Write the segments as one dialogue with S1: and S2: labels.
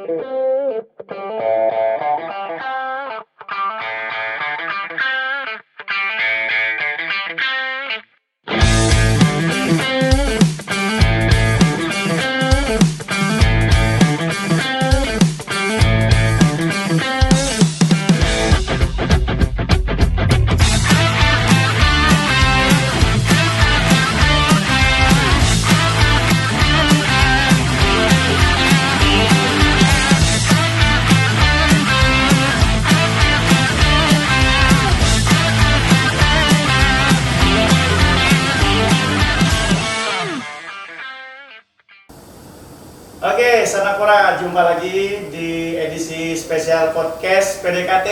S1: Oke, Sanakura, jumpa lagi di edisi spesial podcast PDKT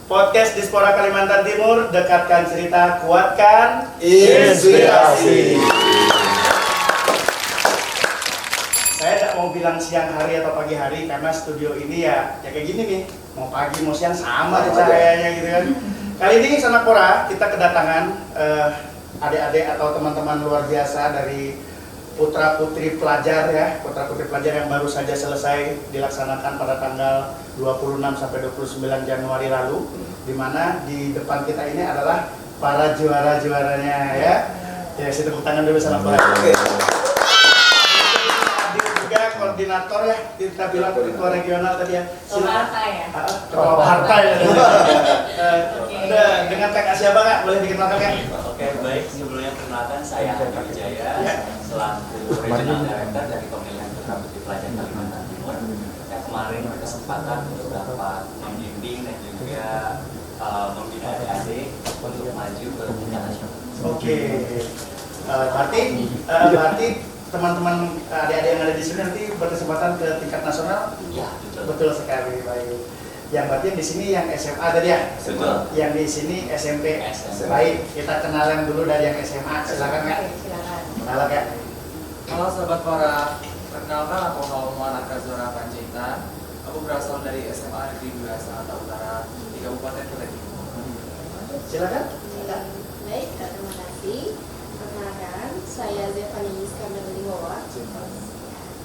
S1: Podcast Dispora Kalimantan Timur. Dekatkan cerita, kuatkan
S2: inspirasi.
S1: Saya tidak mau bilang siang hari atau pagi hari karena studio ini ya kayak gini nih, mau pagi mau siang sama aja cahayanya gitu kan. Kali ini Sanakura kita kedatangan adik-adik atau teman-teman luar biasa dari putra putri pelajar yang baru saja selesai dilaksanakan pada tanggal 26 sampai 29 Januari lalu, di mana di depan kita ini adalah para juara-juaranya ya. Ya, saya tepuk tangan dulu sama para. Hadir juga koordinator ya, kita bilang ketua regional tadi ya.
S3: Ketua partai ya.
S1: Ketua partai ya. Dengan kakak siapa Kak? Boleh dikenalkan Kak?
S4: Oke, baik. Sebelumnya perkenalkan saya Andi Wijaya, selaku Regional Director dari Pemilihan Putra Putri Pelajar Kalimantan Timur. Yang kemarin berkesempatan untuk dapat membimbing dan juga membina adik-adik untuk maju ke tingkat nasional.
S1: Oke. Berarti teman-teman adik-adik yang ada di sini nanti berkesempatan ke tingkat nasional?
S4: Ya, betul.
S1: Betul sekali, baik. Yang berarti di sini yang SMA tadi ya?
S4: Betul.
S1: Yang di sini SMP. Baik, kita kenalan dulu dari yang SMA. Silakan Kak.
S3: Silakan.
S1: Kenalan Kak.
S5: Halo sobat Pora, perkenalkan aku Muhammad Akazora Panjaitan. Aku berasal dari SMA Negeri 2 Sanata Utara di Kabupaten Kutai Timur.
S1: Silakan.
S3: Baik, terima kasih. Perkenalkan, saya Zevani Iskandar Liwawa.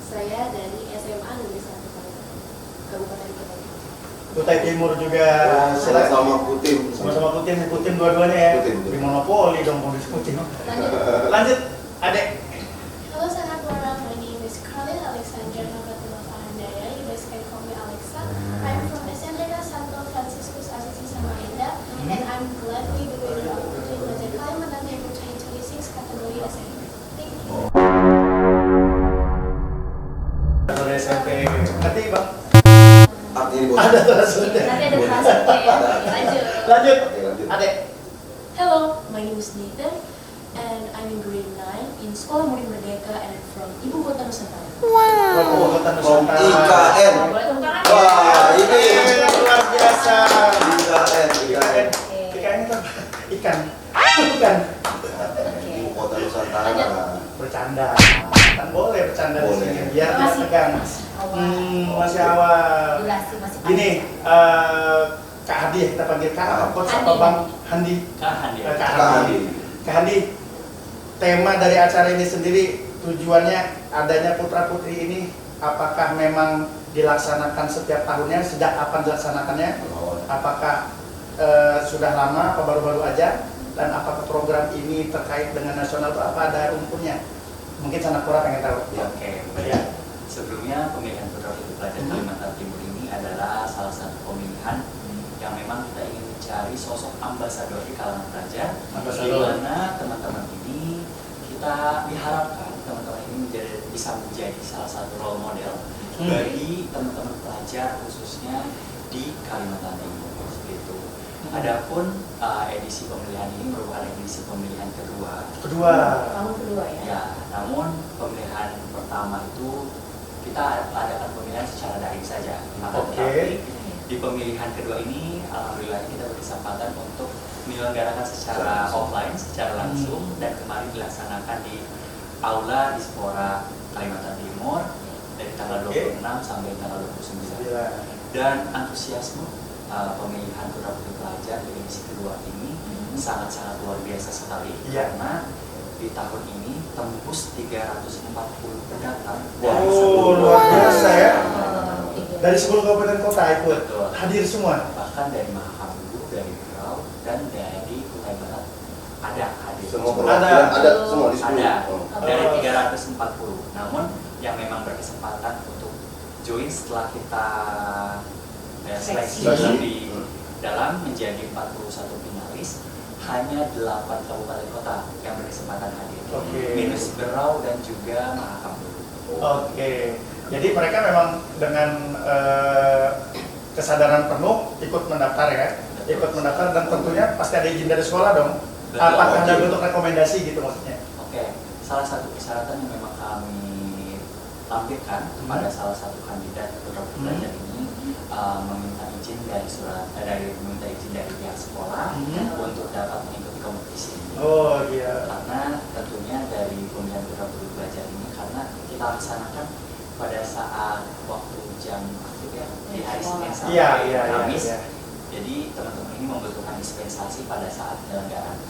S3: Saya dari SMA Negeri 1 Kabupaten Kutai Timur.
S1: Kutai Timur juga. Silakan.
S2: Sama Putim.
S1: Sama-sama Putim dua-duanya ya.
S2: Putim.
S1: Di monopoli dong mau Putim. Lanjut, Adek.
S6: Hello Sanakura, my name is Carlin Alexandra Nagatula Fahandaya. You guys can call me Alexa. I'm from SMK Santo Franciscus Assisi Samarinda, and I'm gladly the winner of Putri Pelajar Kalimantan Timur 2026 kategori SMP. Thank you.
S1: Dari SMP. Ngerti Bang?
S2: Artinya bos.
S1: Ada transfernya.
S3: Nanti ada transfernya ya. Lanjut.
S1: Lanjut.
S2: Lanjut.
S1: Adek.
S6: Hello, my name is Nathan, and I'm in grade 9 in Sekolah Murid Merdeka, and I'm from Ibu Kota Nusantara.
S1: Wow. Kota Nusantara.
S2: IKN.
S3: Boleh tepuk tangan.
S2: Wah, ini
S1: luar biasa.
S2: IKN.
S1: IKN itu apa? Ikan. Bukan.
S2: Ibu Kota Nusantara.
S1: Bercanda. Kan boleh bercanda di
S2: Boleh.
S1: sini biar tidak
S3: Masih.
S1: tegang. Masih awal.
S3: Durasi masih panjang.
S1: Gini, Kak Hadi ya, kita panggil Kak apa Coach
S3: Handi.
S1: apa Bang Handi?
S4: Kahan dia.
S1: Kak Handi. Kak Handi, tema dari acara ini sendiri tujuannya adanya putra putri ini apakah memang dilaksanakan setiap tahunnya? Sejak kapan dilaksanakannya? Apakah sudah lama atau baru-baru aja? Dan apakah program ini terkait dengan nasional atau apa ada unsurnya? Mungkin Sanakura pengen tahu.
S4: Oke, baik.
S1: Ya.
S4: Sebelumnya pemilihan Putra Putri Pelajar Kalimantan Timur ini adalah salah satu pemilihan yang memang kita ingin mencari sosok ambasador di kalangan pelajar, di
S1: Ambasador.
S4: mana teman-teman ini kita diharapkan teman-teman ini bisa menjadi salah satu role model bagi teman-teman pelajar khususnya di Kalimantan Timur seperti itu. Adapun edisi pemilihan ini merupakan edisi pemilihan kedua.
S3: Tahun kedua ya.
S4: Ya, namun pemilihan pertama itu kita adakan pemilihan secara daring saja. Maka
S1: Oke.
S4: tetapi di pemilihan kedua ini, alhamdulillah kita berkesempatan untuk menyelenggarakan secara offline, secara langsung, dan kemarin dilaksanakan di Aula Dispora Kalimantan Timur dari tanggal 26 sampai tanggal 29. Dan antusiasme pemilihan putra putri pelajar di edisi kedua ini sangat-sangat luar biasa sekali, karena di tahun ini tembus 340 pendatang dari
S1: Wow,
S4: seluruh
S1: luar biasa ya. Dari 10 kabupaten kota ikut.
S4: Betul.
S1: Hadir semua.
S4: Bahkan dari Mahakamulu, dari Berau, dan dari Kutai Barat ada hadir.
S2: Semua
S1: Ada.
S2: perwakilan ada semua di 10.
S4: Ada
S2: Oh.
S4: dari
S1: Oh.
S4: 340. Namun yang memang berkesempatan untuk join setelah kita seleksi
S1: Seleksi.
S4: di dalam menjadi 41 finalis, hanya 8 kabupaten kota yang berkesempatan hadir.
S1: Oke.
S4: Minus Berau dan juga Mahakamulu.
S1: Oke. Jadi mereka memang dengan kesadaran penuh ikut mendaftar ya. Ikut mendaftar dan tentunya pasti ada izin dari sekolah dong.
S4: Betul.
S1: Apakah ada bentuk rekomendasi gitu maksudnya?
S4: Oke, salah satu persyaratan yang memang kami lampirkan kepada salah satu kandidat program belajar ini meminta izin meminta izin dari pihak sekolah untuk dapat mengikuti kompetisi ini.
S1: Oh iya.
S4: Karena tentunya dari pemilihan program belajar ini karena kita laksanakan pada saat waktu jam aktif ya di hari Senin sampai
S1: Iya.
S4: Kamis.
S1: Iya.
S4: Jadi teman-teman ini membutuhkan dispensasi pada saat penyelenggaraan.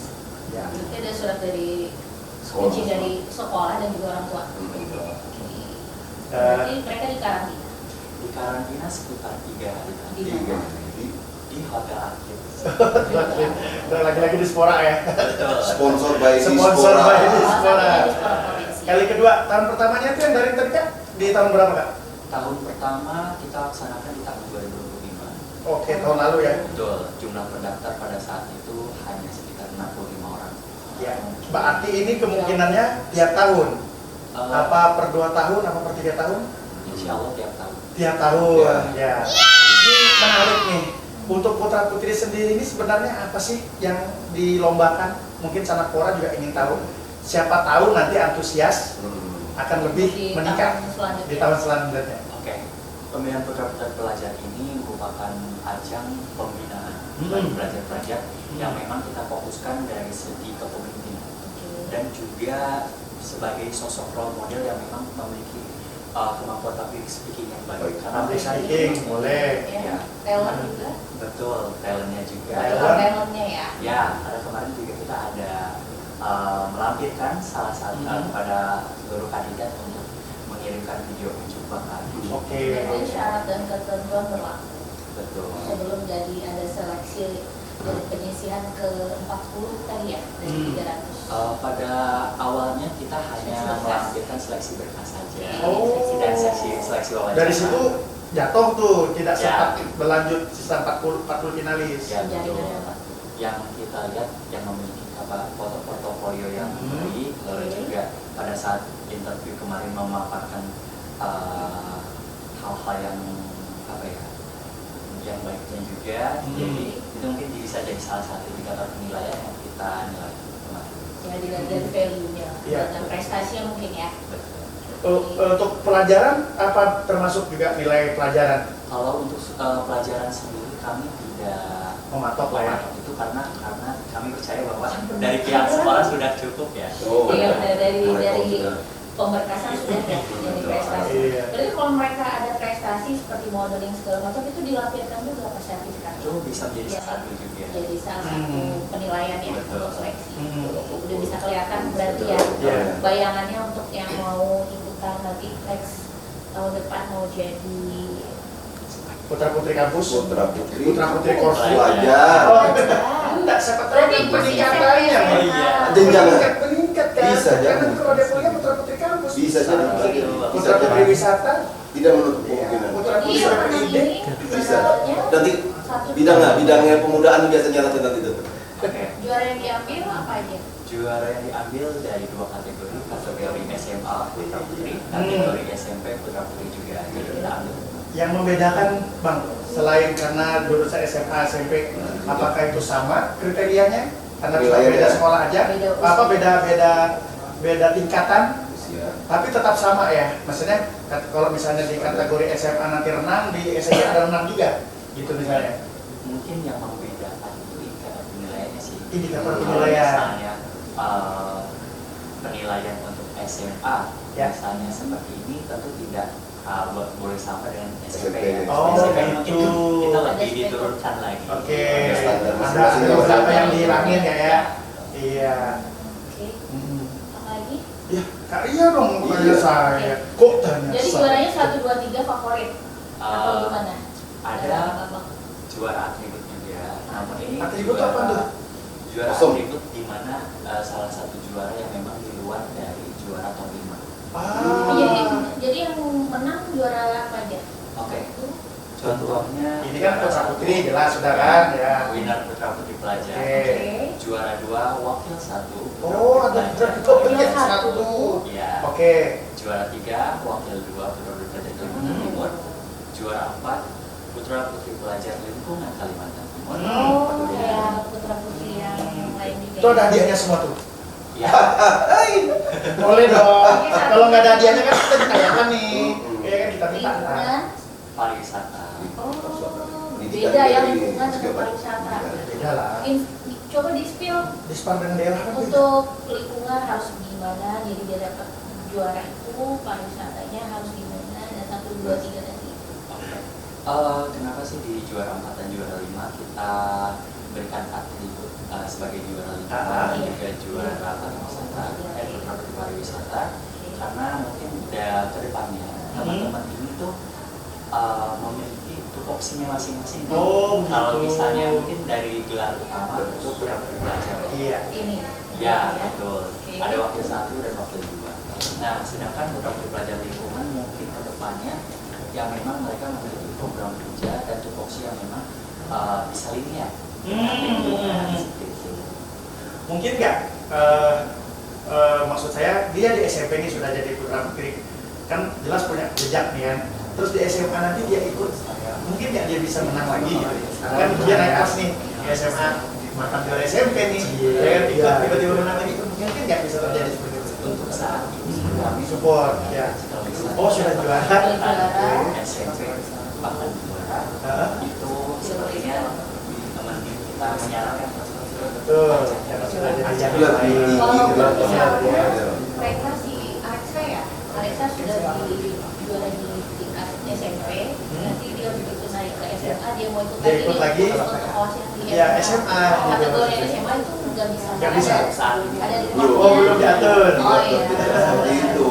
S1: Ya.
S7: Berarti ada surat dari
S2: Sekolah.
S7: izin dari sekolah dan juga orang tua.
S4: Betul.
S7: Berarti mereka di karantina.
S4: Di karantina sekitar 3 hari.
S7: Di mana?
S4: Di hotel Akib.
S1: Lagi-lagi di Spora ya.
S4: Betul.
S2: Sponsor by
S1: Sponsor
S2: Dispora.
S1: by
S7: Salah
S1: Dispora.
S7: satunya di sekolah provinsi.
S1: Kali kedua, tahun pertamanya itu yang dari tadi Kak? Di tahun berapa Kak?
S4: Tahun pertama kita laksanakan di tahun 2025.
S1: Oke, tahun lalu ya.
S4: Betul. Jumlah pendaftar pada saat itu hanya sekitar 65 orang.
S1: Ya. Berarti ini kemungkinannya tiap tahun. Apa per 2 tahun, apa per 3 tahun?
S4: Insya Allah tiap tahun.
S1: Tiap tahun, ya. Ini menarik nih. Untuk putra putri sendiri ini sebenarnya apa sih yang dilombakan? Mungkin Sanakpora juga ingin tahu. Siapa tahu nanti antusias akan lebih
S7: Di
S1: meningkat
S7: tahun selanjutnya.
S1: di tahun selanjutnya.
S4: Oke. Pemilihan putra-putri pelajar ini merupakan ajang pembinaan bagi pelajar-pelajar yang memang kita fokuskan dari segi kepemimpinan dan juga sebagai sosok role model yang memang memiliki kemampuan public speaking yang baik. Karena
S1: Public
S4: mereka
S1: speaking, boleh.
S4: Ya,
S7: Talent juga.
S4: betul, talentnya juga.
S7: Talentnya ya.
S4: Ya, ada kemarin juga kita ada melampirkan salah satu kepada seluruh kandidat untuk mengirimkan video unjuk bakat.
S1: Oke.
S7: Berarti syarat dan ketentuan berlaku.
S4: Betul.
S7: Sebelum jadi ada seleksi dari penyisihan ke 40 tadi ya dari 300.
S4: Pada awalnya kita hanya
S7: Seleksi berkas.
S4: melampirkan seleksi berkas saja.
S1: Oh.
S4: Dan seleksi wawancara.
S1: Dari situ jatuh tuh, tidak
S4: Ya.
S1: sempat berlanjut sisa 40 finalis.
S4: Ya,
S7: Jadi
S4: betul.
S7: ada apa?
S4: Yang kita lihat yang memiliki portofolio yang baik, lalu juga pada saat interview kemarin memaparkan hal-hal yang apa ya, yang baiknya juga. Jadi itu mungkin bisa jadi salah satu indikator penilaian yang kita nilai kemarin.
S7: Ya dilihat dari value-nya
S1: Iya.
S7: dan prestasinya mungkin ya.
S4: Betul.
S1: Untuk pelajaran apa termasuk juga nilai pelajaran?
S4: Kalau untuk pelajaran sendiri kami tidak
S1: Mematok lah ya.
S4: mematok itu karena kami percaya bahwa dari pihak sekolah sudah cukup ya.
S2: Oh,
S7: Iya,
S2: benar.
S7: dari
S2: Mereka sudah.
S7: pemberkasan sudah ya jadi prestasi.
S1: Iya.
S7: Berarti kalau mereka ada prestasi seperti modeling segala macam itu dilampirkan juga ke sertifikat.
S4: Itu bisa menjadi
S7: Iya.
S4: salah satu juga.
S7: Jadi salah satu penilaian ya
S4: Betul.
S7: untuk seleksi.
S1: Hmm.
S7: Udah bisa kelihatan berarti ya
S1: Iya.
S7: bayangannya untuk yang mau ikutan nanti next tahun depan mau jadi
S1: Putra putri kampus,
S2: Putra putri
S1: korsu.
S2: pelajar.
S1: Oh, enggak, siapa tahu
S7: Berarti
S1: kan
S7: masih
S1: peningkatannya.
S7: SMP.
S4: Oh, iya.
S2: Jenjang.
S1: Peningkat kan.
S2: Bisa,
S1: Karena
S2: jangan.
S1: nanti kalau dia kuliah putra putri kampus.
S2: Bisa jadi
S4: Bisa.
S2: bisa
S1: Putra putri
S2: jadi.
S1: wisata.
S2: Tidak menutup
S1: Iya.
S2: kemungkinan.
S1: Putra putri
S7: iya karena
S1: ide.
S7: ini
S2: Bisa.
S7: juaranya
S2: Nanti
S7: satu
S2: bidangnya pemudaan biasanya nanti itu.
S4: Oke.
S7: juara yang diambil apa aja?
S4: Juara yang diambil dari 2 kategori SMA putra putri, kategori SMP putra putri juga. Jadi kita ambil.
S1: Yang membedakan Bang, selain karena jurusan SMA, SMP, apakah itu sama kriterianya? Karena cuma
S2: Nilainya
S1: beda
S2: beda.
S1: sekolah aja,
S7: Beda
S1: apa
S7: usia.
S1: beda tingkatan,
S2: Usia.
S1: tapi tetap sama ya. Maksudnya kalau misalnya di kategori SMA nanti renang, di SMA ada renang juga, gitu misalnya.
S4: Mungkin yang membedakan itu indikator penilaiannya sih.
S1: Indikator
S4: Kalau
S1: penilaian.
S4: Misalnya penilaian untuk SMA,
S1: Ya.
S4: misalnya seperti ini tentu tidak boleh sama dengan SMP.
S2: SMP.
S1: Oh,
S4: SMP
S1: gitu.
S4: mungkin kita lebih
S7: Ada
S4: diturunkan lagi.
S1: Oke,
S2: Ada standar
S1: ada
S2: masing-masing.
S1: beberapa yang dihilangin ya. Iya.
S7: Oke.
S1: Hmm.
S7: Apa lagi?
S1: Ya, Kak Ria dong
S2: Iya.
S1: tanya saya. Kok tanya
S7: Jadi
S1: saya?
S7: juaranya 1, 2, 3 favorit. Atau gimana?
S4: Ada juara atributnya dia. Namun ini
S1: Atribut
S4: juara,
S1: apa tuh?
S4: Juara
S2: Kosong.
S4: atribut di mana salah satu juara yang memang di luar dari juara top 5.
S7: Jadi yang menang juara apa aja?
S4: Oke. Contohnya
S1: Ini kan putra putri jelas sudah kan ya.
S4: winner putra putri pelajar.
S1: Oke.
S4: Juara 2 wakil 1 putra
S1: Oh,
S4: putri
S1: ada
S4: pelajar.
S1: putra satu.
S4: Iya.
S1: Oke.
S4: Juara 3 wakil 2 putra putri pelajar Kalimantan Timur. Juara 4 putra putri pelajar lingkungan Kalimantan Timur.
S7: Oh, kayak putra putri yang lain juga.
S1: Itu ada hadiahnya semua tuh.
S4: Ya.
S1: Boleh dong. Kalau nggak ada hadiahnya kan kita ditayangkan nih. Iya kan kita minta.
S7: Lingkungan.
S4: Pariwisata.
S7: Oh,
S2: Pendidikan
S7: beda ya
S2: dari
S7: lingkungan dengan
S2: Setiawan.
S7: pariwisata.
S1: Beda lah.
S7: Coba di-spill
S1: Dispar dengan daerah kan beda.
S7: untuk lingkungan harus gimana, jadi dia dapat juara itu, pariwisatanya harus gimana, dan 1, 2, 3 tadi.
S4: Oke. Kenapa sih di juara 4 dan juara 5 kita berikan atribut sebagai juara lingkungan dan juga juara pariwisata, putra putri pariwisata? Karena mungkin udah ke depannya teman-teman ini tuh memiliki tupoksinya masing-masing.
S1: Oh,
S4: Kalau
S1: gitu.
S4: misalnya mungkin dari gelar utama itu putra putri pelajar.
S1: Iya.
S7: Ini.
S4: Ya, betul.
S7: Oke.
S4: Ada wakil 1 dan wakil 2. Nah, sedangkan putra putri pelajar lingkungan mungkin ke depannya yang memang mereka memiliki program kerja dan tupoksi yang memang bisa linear dengan lingkungan seperti itu.
S1: Mungkin nggak? Maksud saya dia di SMP ini sudah jadi putra putri kan jelas punya jejak nih kan. Terus di SMA nanti dia ikut, mungkin nggak dia bisa menang lagi gitu. Kan dia naik kelas nih di SMA, makan juara SMP nih, ya kan ikut tiba-tiba menang lagi, mungkin nggak bisa terjadi seperti itu.
S4: Untuk saat ini kami
S1: Support, ya.
S4: kalau misalnya
S1: Oh, sudah juara.
S4: SMP bahkan juara itu sepertinya teman kita menyarankan
S1: Betul, karena sudah jadi
S2: Itu
S1: jadwal
S2: lebih
S1: lain.
S2: tinggi
S7: Kalau
S2: gelar
S7: misalnya
S2: ya.
S7: mereka si Alexa ya, Alexa sudah di juara di tingkat SMP, nanti dia begitu naik ke SMA dia mau ikut
S1: Dia
S7: lagi
S1: ikut
S7: nih,
S1: lagi.
S7: untuk kelas yang di
S1: Iya, SMA.
S7: Kategori SMA itu nggak bisa.
S1: Nggak bisa.
S7: Ada di
S1: Oh, belum diatur.
S7: Oh iya.
S2: Seperti itu.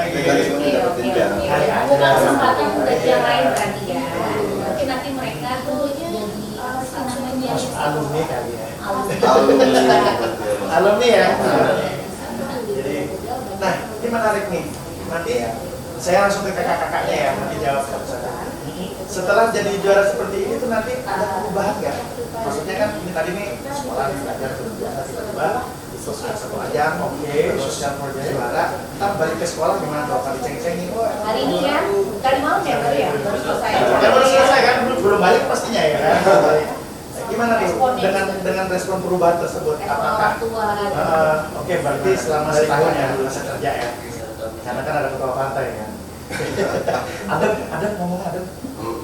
S2: Mekanisme dapat jenjang.
S7: Bukan kesempatan bagi yang lain berarti ya. Mungkin nanti mereka tuh jadi apa sih namanya?
S1: Masuk alumni kali ya.
S7: Alumni.
S1: Alumni ya. Jadi, nah ini menarik nih. Nanti saya langsung ke kakak-kakaknya ya, nanti jawab satu-satu. Setelah jadi juara seperti ini tuh nanti ada perubahan nggak? Maksudnya kan ini tadi nih sekolah nih belajar terus biasa tiba-tiba terus ada satu ajang, oke, sosial project juara, ntar balik ke sekolah gimana tuh? Kali ceng-cengin, wah.
S7: Hari ini ya, tadi malam ya baru ya, baru selesai.
S1: Ya baru selesai kan, belum balik pastinya ya kan. Gimana nih dengan respon perubahan tersebut?
S7: Respon
S1: Apakah
S7: orang tua.
S1: oke, berarti selama setahun ya masa kerja ya? Karena kan ada ketua partai kan. Ada ngomong ada.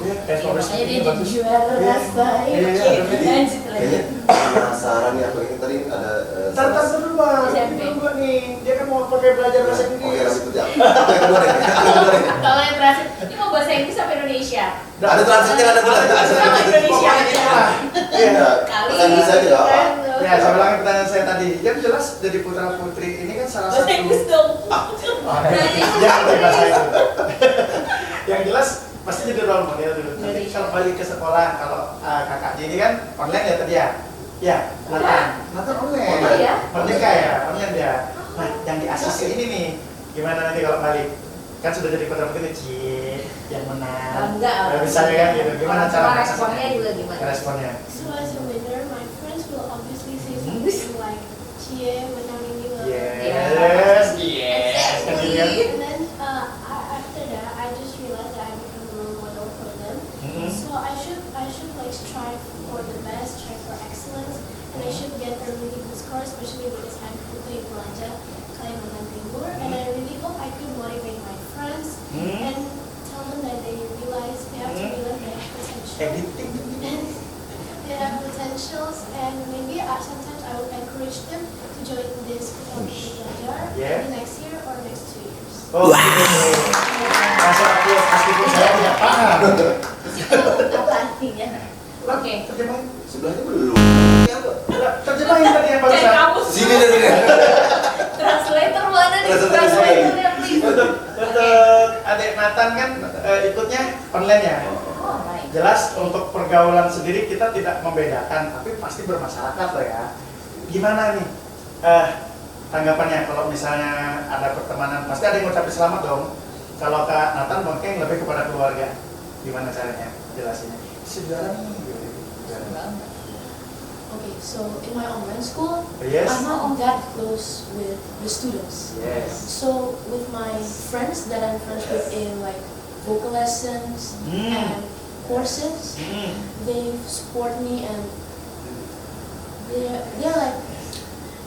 S1: Iya, respon
S7: Makanya dia
S1: responnya
S7: jadi
S1: bagus.
S7: juara
S1: Iya.
S7: rasanya.
S1: Iya,
S2: Kayaknya penasaran nih apa yang tadi ada
S1: Tar dulu bang,
S7: SMP.
S1: dulu nih, dia kan mau pakai belajar bahasa
S2: Oke,
S1: Inggris.
S2: lanjut ya. Yang kedua deh. Yang kedua deh.
S7: Kalau yang terakhir, ini mau bahasa Inggris apa Indonesia?
S2: Ada transitnya, ada
S7: Sama Indonesia
S1: Pokoknya
S7: aja.
S1: lah. Iya.
S7: Kali
S2: Pesan bisa aja nggak apa.
S1: Ya, saya ulangi pertanyaan saya tadi. Yang jelas jadi putra putri ini kan salah
S7: Bahasa
S1: satu.
S7: Inggris dong.
S1: Jangan pakai bahasa itu. Yang jelas pasti jadi role model dulu. Nanti kalau balik ke sekolah, kalau kakak ini kan online ya tadi ya. Ya, Nathan online.
S7: Oh, iya?
S1: Merdeka ya, online dia. Nah, yang di ACC ini nih, gimana nanti kalau balik? Kan sudah jadi putra putri cie yang menang.
S7: Bangga.
S1: Misalnya kan gitu. Gimana cara
S7: responnya juga gimana?
S1: Responnya.
S6: So as a winner, my friends will obviously say something like, "Cie, menang ini loh."
S1: Yes. Kan gitu kan?
S6: And then after that, I just realized that I become a role model for them.
S1: Mhm.
S6: So I should like strive for the best, strive for excellence, and I should get a really good score, especially because I'm Putri Pelajar Kalimantan Timur, and I really hope I could motivate my friends and tell them that they realize they have to realize they have potential.
S1: Editing.
S6: And they have potentials, and maybe sometimes I would encourage them to join this Putri Pelajar
S1: Yeah.
S6: in next year or next 2 years.
S1: Oh, masa aku meskipun saya tidak paham.
S7: Apa artinya? Oke.
S1: Terjemahin.
S2: Sebelahnya belum. Ini apa?
S1: Terjemahin tadi yang
S7: Cari
S1: barusan.
S7: kamu
S2: Sini deh.
S7: translator mana nih?
S2: Translator.
S7: Translatornya please.
S1: Untuk adik Nathan kan ikutnya online ya.
S7: Oh, baik.
S1: Jelas untuk pergaulan sendiri kita tidak membedakan, tapi pasti bermasyarakat lah ya. Gimana nih tanggapannya kalau misalnya ada pertemanan, pasti ada yang ngucapin selamat dong. Kalau Kak Nathan mungkin lebih kepada keluarga. Gimana caranya jelasinnya? Sejarah nih.
S3: Okay, so in my online school,
S1: Yes.
S3: I'm not that close with the students.
S1: Yes.
S3: So with my friends that I'm friends with in like vocal lessons and courses, they support me and they're like,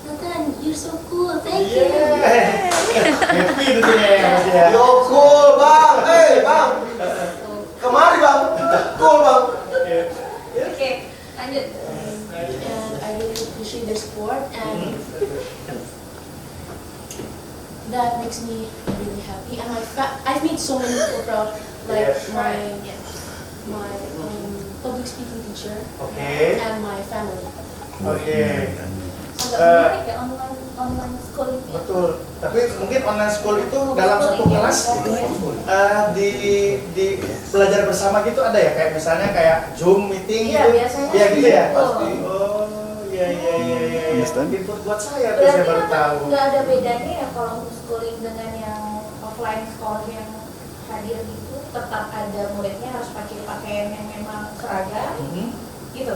S3: Nathan, you're so cool, thank you.
S1: Happy tentunya ya Mas ya.
S2: Yo cool bang, bang, kemari bang, cool bang.
S7: Oke, lanjut.
S3: And I really appreciate their support and that makes me really happy. And I've made so many people proud, like
S1: Yes.
S3: my public speaking teacher
S1: Oke.
S3: and my family.
S1: Oke.
S7: Agak menarik ya online school itu.
S1: Betul. Tapi mungkin online school itu dalam satu kelas di belajar bersama gitu ada ya, kayak misalnya kayak Zoom meeting
S7: Iya,
S1: gitu.
S7: biasanya
S1: Iya gitu ya.
S7: pasti.
S1: Oh, iya. Input buat saya tuh
S7: Berarti
S1: saya baru tahu.
S7: nggak ada bedanya ya kalau homeschooling dengan yang offline sekolah yang hadir gitu, tetap ada muridnya harus pakai pakaian yang memang seragam,
S1: Mhm.
S7: gitu.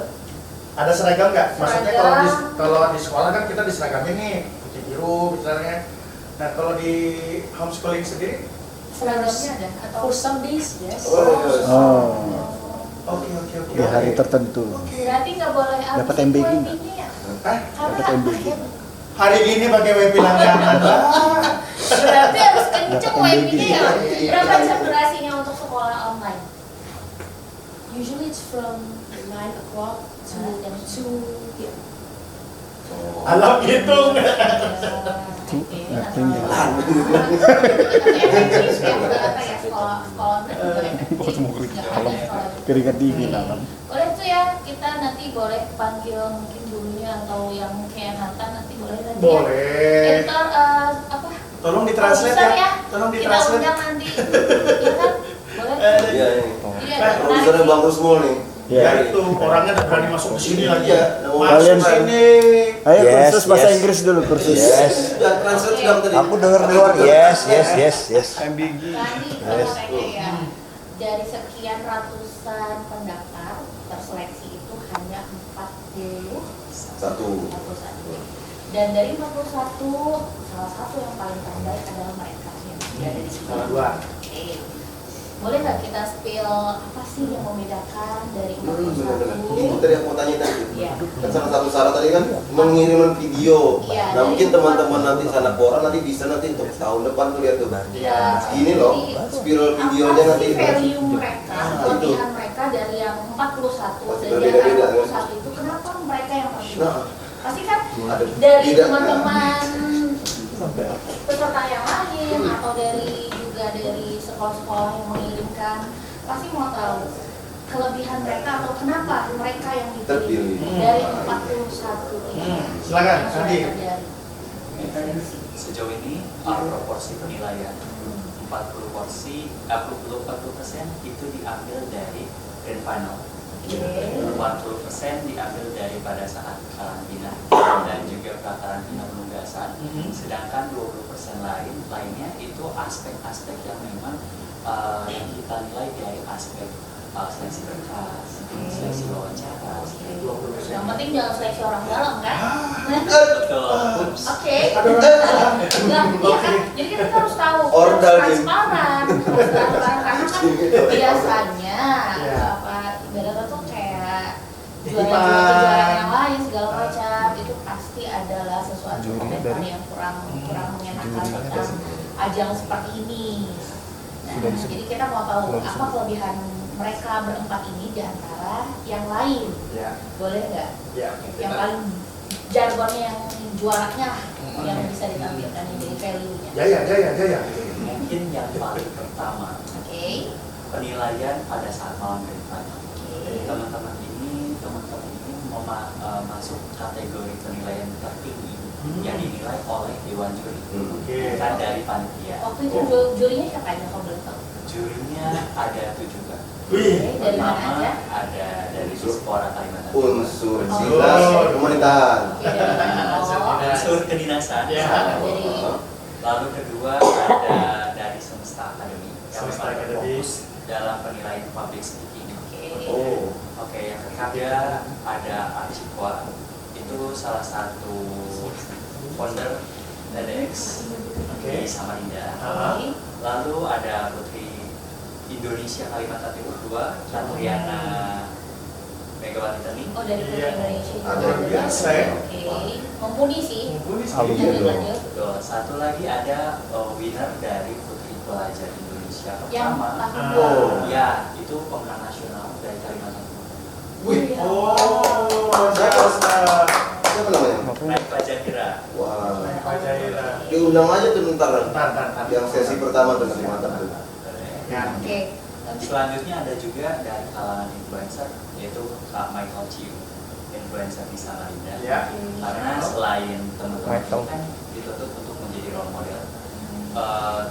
S1: Ada seragam nggak? Maksudnya
S7: Seragam.
S1: kalau di sekolah kan kita di seragamnya nih putih biru misalnya. Nah kalau di homeschooling sendiri,
S7: Seragamnya ada atau
S3: For some days, yes.
S2: Oh,
S1: oke.
S8: Di hari tertentu.
S7: berarti nggak boleh
S8: Dapat
S7: abis
S8: MBG
S7: itu
S8: nggak?
S7: MBG ya?
S1: Hah?
S8: Dapat MBG.
S1: Hari ini pakai WP langganan.
S7: Berarti harus kenceng
S8: Dapat
S7: WIB-nya ya.
S2: MBG.
S7: Berapa jam durasinya untuk sekolah online?
S3: Usually it's from 9 o'clock to 2 p.m.
S1: Alam hitung.
S8: Ngerti nggak?
S7: Efektif ya, berapa ya sekolah juga efektif.
S8: Keringat dingin alam.
S7: Boleh tuh ya, kita nanti boleh panggil mungkin gurunya atau yang kayak Nathan nanti boleh nanti ya.
S1: Boleh.
S7: Ntar apa?
S1: Tolong ditranslate
S7: Produser
S1: ya. Tolong
S7: Kita
S1: ditranslate.
S7: undang nanti, ya kan? Boleh.
S2: Iya ini.
S7: Jadi ada
S2: Produsernya
S7: menarik.
S2: Bang Rusmul nih.
S8: Ya.
S1: Ya itu orangnya udah berani masuk ke sini lagi.
S2: Iya.
S1: Masuk
S8: Kalian-
S1: sini.
S8: Ayo
S9: Yes,
S8: kursus bahasa
S9: yes.
S8: Inggris dulu kursus.
S9: Yes.
S2: Jangan translate sudah tadi.
S9: Aku dengar di luar. Yes.
S1: MBG.
S7: Tadi kalau saya ya, dari sekian ratusan pendaftar terseleksi itu hanya 41. Dan dari 41, salah satu yang paling terbaik adalah mereka yang ada di sekolah.
S1: Dua.
S7: Oke. Boleh nggak kita spill apa sih yang membedakan dari
S2: Benar-benar. Ini
S7: 41?
S2: tadi aku mau tanya tadi.
S7: Iya.
S2: Kan salah satu syarat tadi kan mengiriman video.
S7: Iya,
S2: Nah
S7: dari
S2: mungkin teman-teman
S7: 41.
S2: nanti sana pora nanti bisa nanti untuk tahun depan tuh lihat tuh.
S7: Iya.
S2: Gini loh,
S7: Jadi,
S2: spiral videonya
S7: apa
S2: nanti.
S7: sih value mereka,
S2: Nah,
S7: kelebihan mereka dari yang 41
S2: Pasti
S7: dan di
S2: berbeda-beda,
S7: antara
S2: kan?
S7: 41 itu kenapa mereka yang paling
S2: Nah,
S7: pasti kan
S2: ada
S7: dari
S2: tidak-
S7: teman-teman peserta yang lain atau juga dari sekolah-sekolah yang mengirimkan pasti mau tahu kelebihan mereka atau kenapa mereka yang dipilih
S2: Terpilih.
S7: dari 41 ini.
S1: Silakan,
S7: Yang sudah
S1: Andi.
S7: terjadi.
S4: Sejauh ini proporsi penilaian 40% itu diambil dari grand final. 40% diambil dari pada saat karantina dan juga prakarantina penugasan, sedangkan 20% lainnya itu aspek-aspek yang memang yang kita nilai dari aspek seleksi berkas, seleksi wawancara, 20%.
S7: Yang penting jangan seleksi orang dalam kan?
S4: Betul.
S7: Oke.
S1: Aduh.
S7: Nah, iya kan? Jadi kita harus tahu
S2: Ordal,
S7: harus
S2: Jim.
S7: transparan, karena kan biasanya
S1: Iya.
S7: apa ibaratnya tuh kayak
S1: Titipan.
S7: kejuaraan yang lain segala macam itu pasti adalah sesuatu
S8: Juri
S7: komentar
S8: dari-
S7: yang kurang menyenangkan tentang ajang seperti ini. Nah, jadi kita mau tahu apa kelebihan mereka berempat ini di antara yang lain.
S1: Ya.
S7: Boleh nggak?
S1: Ya.
S7: Yang paling jargonnya yang juaranya yang bisa ditampilkan yang jadi value-nya.
S1: Jaya.
S4: Mungkin yang paling pertama
S7: Oke.
S4: penilaian pada saat malam grand final.
S7: Oke.
S4: Teman-teman ini masuk kategori penilaian tertinggi yang dinilai oleh Dewan Juri,
S1: Oke.
S4: bukan dari panitia.
S7: Waktu itu jurinya siapa aja kalau boleh tahu?
S4: Jurinya ada 7 kan.
S1: Wih.
S7: Dari mana
S4: Pertama
S7: aja?
S4: ada dari Dispora Kalimantan Timur.
S2: Unsur dinas pemerintahan.
S7: Oke, dari
S4: Unsur kedinasan.
S1: Ya.
S7: dari
S4: Lalu kedua ada dari Semesta Academy yang
S1: Semesta
S4: memang
S1: Academy.
S4: berfokus dalam penilaian public speaking.
S2: Oh.
S4: Oke, yang ketiga ada Archikwa, itu salah satu founder TEDx
S1: Oke.
S4: di Samarinda.
S1: Ah.
S4: Lalu ada Putri Indonesia Kalimantan Timur 2, Tatriana Megawati Tani.
S7: Oh, dari Putri
S1: Iya.
S7: Indonesia.
S2: Ada
S7: juga.
S1: biasa ya.
S7: Oke, mumpuni sih.
S1: Mumpuni sih.
S8: Alumni.
S7: Lanjut, lanjut.
S4: Betul. Satu lagi ada winner dari Putri Pelajar Indonesia
S7: Yang
S4: pertama.
S7: tahun
S2: Oh.
S4: Ya, itu pemenang nasional dari Kalimantan Timur.
S2: Wih.
S1: Oh,
S2: Siapa? Siapa namanya?
S4: Naik Pajakira.
S2: Wah.
S1: Pak Jaira.
S2: Diundang aja tuh bentar.
S1: Bentar.
S2: Yang sesi pertama tuh nanti mantap tuh.
S1: Ya.
S7: Oke.
S4: Selanjutnya ada juga dari kalangan influencer, yaitu Kak Michael Chiu, influencer di Samarinda.
S1: Ya.
S4: Karena selain teman-teman
S8: Michael.
S4: kan dituntut untuk menjadi role model,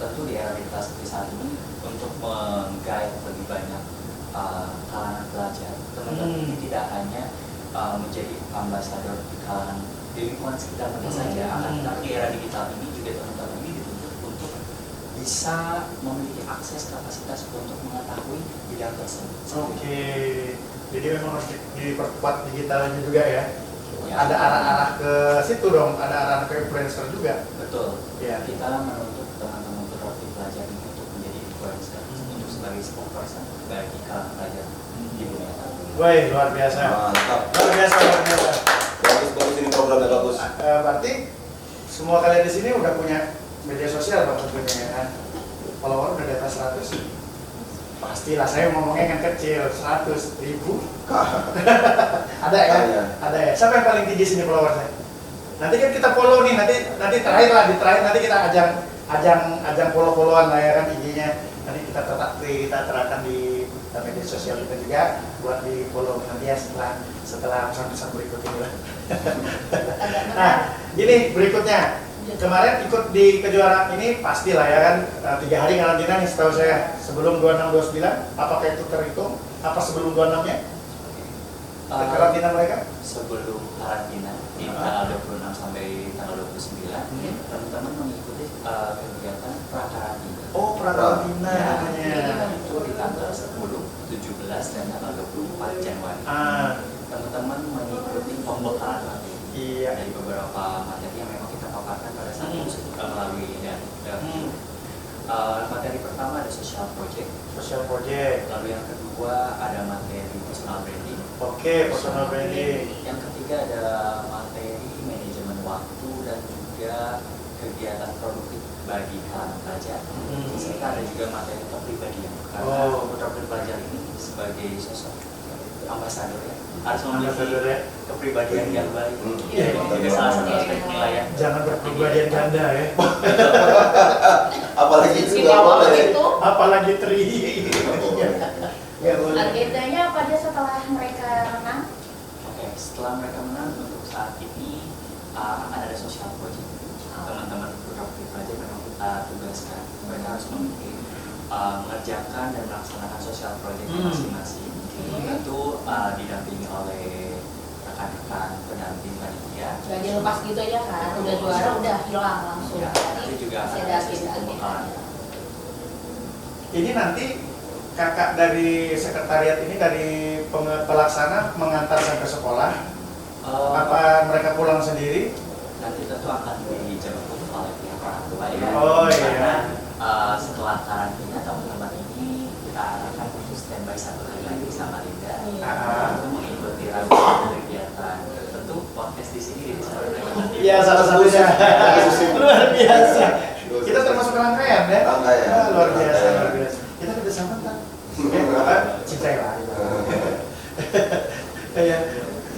S4: tentu di era digital seperti saat ini untuk meng-guide lebih banyak kalangan pelajar, teman-teman ini tidak hanya menjadi ambasador di kalangan di lingkungan sekitar mereka saja, akan tetapi di era digital ini juga teman-teman ini dituntut untuk bisa memiliki akses kapasitas untuk mengetahui bidang tersebut.
S1: Oke. Jadi memang harus diperkuat digitalnya juga ya.
S4: Ya,
S1: Ada arah-arah ke situ dong, ada arah ke influencer juga.
S4: betul.
S1: Ya.
S4: Kita menuntut teman-teman produktif pelajar ini untuk menjadi influencer, untuk sebagai spokesperson bagi kalangan pelajar di dunia.
S1: Woi, luar biasa.
S2: Mantap.
S1: Luar biasa, luar biasa.
S2: Bagus ini programnya bagus.
S1: Berarti semua kalian di sini udah punya media sosial Bang tentunya ya kan? Follower udah di atas 100. Pastilah saya ngomongnya kan kecil, 100.000. Ada ya?
S2: Ada.
S1: Ada ya. Siapa yang paling tinggi sini follower saya? Nanti kan kita follow nih, nanti terakhir lah, di terakhir nanti kita ajang follow-followan lah ya kan IG-nya. Nanti kita terapkan di media sosial kita juga buat di follow nanti ya setelah pesan-pesan berikut ini lah. Nah, gini berikutnya. Kemarin ikut di kejuaraan ini pastilah ya kan 3 hari karantina nih setahu saya sebelum 26-29. Apakah itu terhitung? Apa sebelum 26-nya? Karantina mereka?
S4: Sebelum karantina di tanggal 26 sampai tanggal 29, teman-teman mengikuti kegiatan prakarantina.
S1: Oh, prakarantina namanya.
S4: Itu di tanggal 10, 17 dan tanggal 24 Januari. Teman-teman mengikuti pembekalan materi
S1: Iya.
S4: dari beberapa materi yang memang kita paparkan pada saat itu melalui materi pertama ada social project,
S1: Social project.
S4: lalu yang kedua ada materi personal branding,
S1: Oke, personal branding.
S4: yang ketiga ada materi manajemen waktu dan juga kegiatan produktif bagi kalangan pelajar. Serta ada juga materi kepribadian karena produk pelajar ini sebagai sosok ambasador ya harus
S1: Ambasador
S4: memiliki
S1: ya.
S4: kepribadian yang baik.
S1: Iya,
S4: Itu salah satu aspek penilaian.
S1: Jangan berkepribadian ganda ya.
S2: Apalagi itu
S7: Sini
S2: nggak
S7: awal
S2: boleh.
S7: itu.
S1: Apalagi tri. Nggak boleh.
S7: Agendanya apa aja setelah mereka menang?
S4: Oke, setelah mereka menang untuk saat ini akan ada social project. Teman-teman produktif pelajar memang kita tugaskan mereka harus memiliki mengerjakan dan melaksanakan social project masing-masing. Itu didampingi oleh rekan-rekan pendamping panitia.
S7: Gak dilepas gitu aja kan, udah juara udah hilang langsung.
S4: Ya, nanti juga akan
S7: Masih
S4: ada
S7: ada
S4: sesi
S7: agenda.
S4: pembekalan.
S1: Ini nanti kakak dari sekretariat ini dari pelaksana mengantar sampai sekolah. Apa mereka pulang sendiri?
S4: Nanti tentu akan dijemput oleh pihak orang tua ya.
S1: Oh, iya.
S4: Karena setelah karantina teman-teman ini kita arahkan untuk standby 1 hari lagi di Samarinda untuk mengikuti rangkaian kegiatan. Tentu podcast di sini di Samarinda.
S1: Iya, salah satunya. Luar biasa. Kita termasuk rangkaian ya.
S2: Rangkaian.
S1: Luar biasa, luar biasa. Kita kerjasama kan? Cintai lah. Iya.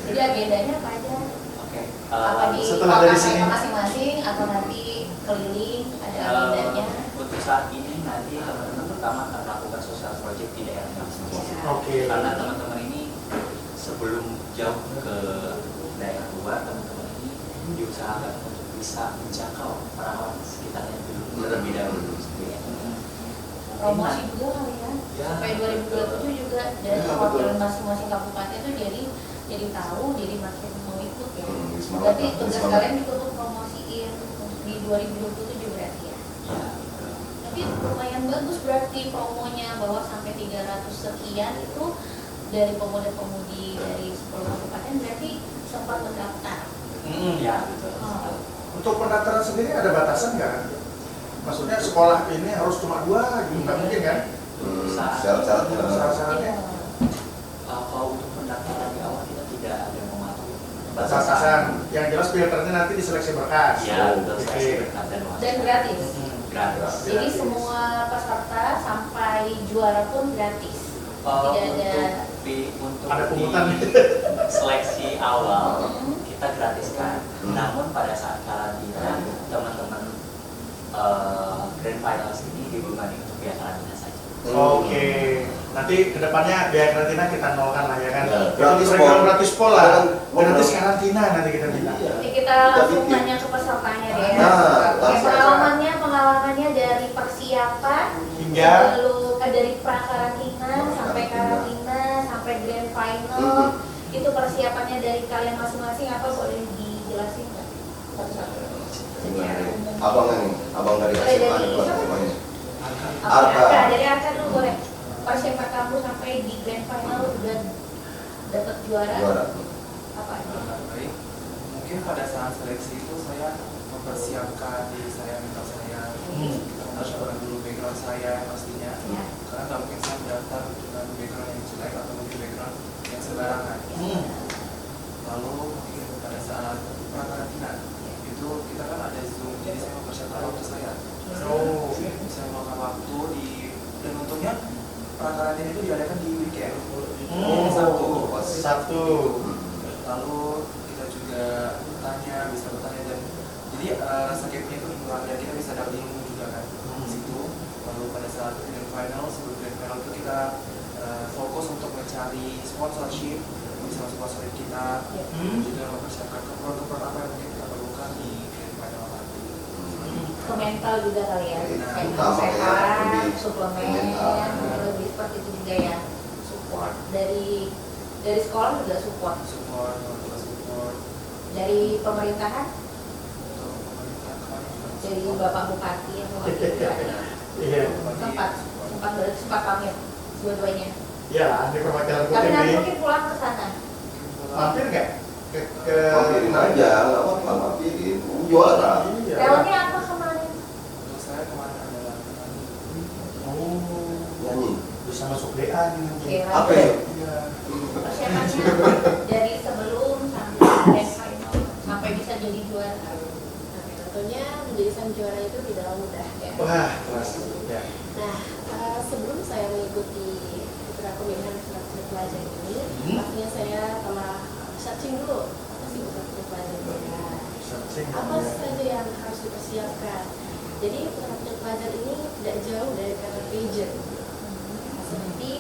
S7: Jadi agendanya apa aja?
S4: Oke.
S7: Apa di
S1: setelah
S7: kota
S1: dari sini.
S7: mereka masing-masing atau nanti keliling ada agendanya?
S4: Untuk saat ini nanti teman-teman pertama akan melakukan social project di daerah masing-masing.
S1: Oke.
S4: Karena teman-teman ini sebelum jauh ke daerah luar, teman-teman ini diusahakan untuk bisa menjangkau orang-orang sekitarnya dulu terlebih dahulu.
S7: Promosi juga kali ya.
S4: Ya.
S7: Sampai 2027 juga dari
S2: Ya,
S7: perwakilan
S2: betul.
S7: masing-masing kabupaten itu jadi tahu, jadi makin mengikut ya.
S2: Semangat,
S7: Berarti tugas
S2: semangat.
S7: kalian juga untuk promosiin untuk di 2027 berarti ya.
S4: Ya,
S7: Tapi lumayan bagus berarti promonya bahwa sampai 300 sekian itu dari pemuda-pemudi dari 10 kabupaten berarti sempat mendaftar.
S4: ya betul.
S7: Oh.
S1: Untuk pendaftaran sendiri ada batasan nggak? Maksudnya sekolah ini harus cuma 2 gitu, nggak mungkin kan?
S2: Syarat-syaratnya.
S1: Syarat-syaratnya
S4: Kalau untuk pendaftaran di awal kita tidak ada mematok
S1: batasan. Yang jelas filternya nanti diseleksi berkas.
S4: Ya, betul.
S1: Oke.
S4: Seleksi berkas dan wawancara.
S7: Dan gratis.
S4: Gratis.
S7: Jadi semua peserta sampai juara pun gratis. Tidak ada
S4: untuk
S1: Ada pungutan.
S4: di seleksi awal kita gratiskan.
S2: Hmm.
S4: Namun pada saat karantina teman-teman grand finals ini dibebani untuk biaya karantina saja.
S1: Oke, nanti kedepannya biaya karantina kita nolkan lah ya kan?
S2: Ya,
S1: Itu
S2: gratis
S1: diberikan
S2: pol.
S1: gratis pol lah,
S2: Mau
S1: gratis
S2: berapa?
S1: karantina nanti kita minta.
S2: Iya.
S7: Jadi kita langsung nanya ke pesertanya deh ya.
S2: Nah,
S7: Oke,
S2: langsung.
S7: pengalamannya dari persiapan
S1: Hingga
S7: lalu dari pra-karantina sampai karantina sampai grand final itu persiapannya dari kalian masing-masing apa boleh dijelasin nggak? Secara umum.
S2: Abang dari
S7: Boleh
S2: SMA
S7: dari
S2: nih,
S7: siapa?
S2: semuanya.
S7: Oke,
S2: Arka.
S7: dari Arka dulu boleh. Persiapan kamu sampai di grand final udah dapat juara. Apa aja?
S5: Baik, mungkin pada saat seleksi itu saya mempersiapkan diri saya, mental saya. Kita mempersiapkan dulu background saya pastinya,
S7: Ya.
S5: karena nggak mungkin saya mendaftar dengan background yang jelek atau mungkin background yang sembarangan. Lalu mungkin pada saat pra-karantina itu kita kan ada Zoom, jadi saya mempersiapkan waktu saya.
S1: Oh.
S5: Saya melakukan waktu dan untungnya pra-karantina itu diadakan di weekend.
S1: Sabtu.
S5: Lalu kita juga bisa bertanya dan jadi rasa gapnya itu hilang dan kita bisa dapat ilmu juga kan di situ. Lalu pada saat grand final, sebelum grand final itu kita fokus untuk mencari sponsorship, bisa sponsorship kita, dan juga mempersiapkan ke produk apa yang mungkin kita perlukan di grand final nanti.
S7: Ke mental juga kali ya,
S5: Nah,
S7: kayak
S2: utama ya,
S7: sehat,
S2: lebih
S7: suplemen,
S2: mental.
S7: lebih seperti itu juga ya, support dari sekolah juga support,
S5: Support, orang tua support,
S7: dari pemerintahan,
S5: untuk pemerintah kemarin
S7: dari Bapak Bupati atau Wakil Bupati,
S1: Iya.
S7: sempat pamit dua-duanya.
S1: Ya, di perwakilan
S7: Tapi nanti
S1: ini
S7: mungkin pulang ke sana.
S1: mampir nggak ke
S2: Mampirin aja, nggak apa-apa, mampirin. Juara.
S1: Iya.
S7: Talentnya apa kemarin?
S5: Untuk saya kemarin adalah petani.
S1: Oh,
S2: Nyanyi.
S1: bisa masuk DA nih nanti.
S7: Oke,
S2: Apa ya?
S1: Iya.
S7: persiapannya dari sebelum sampai grand final sampai bisa jadi juara.
S3: Tentunya menjadi sang juara itu tidak mudah ya.
S1: Wah, kelas. Ya.
S3: Nah, sebelum saya mengikuti putra pemilihan putra pelajar ini, pastinya saya telah searching dulu apa sih putra pelajar ini.
S1: Searching.
S3: Apa saja yang harus dipersiapkan. Jadi putra pelajar ini tidak jauh dari kata pageant. Seperti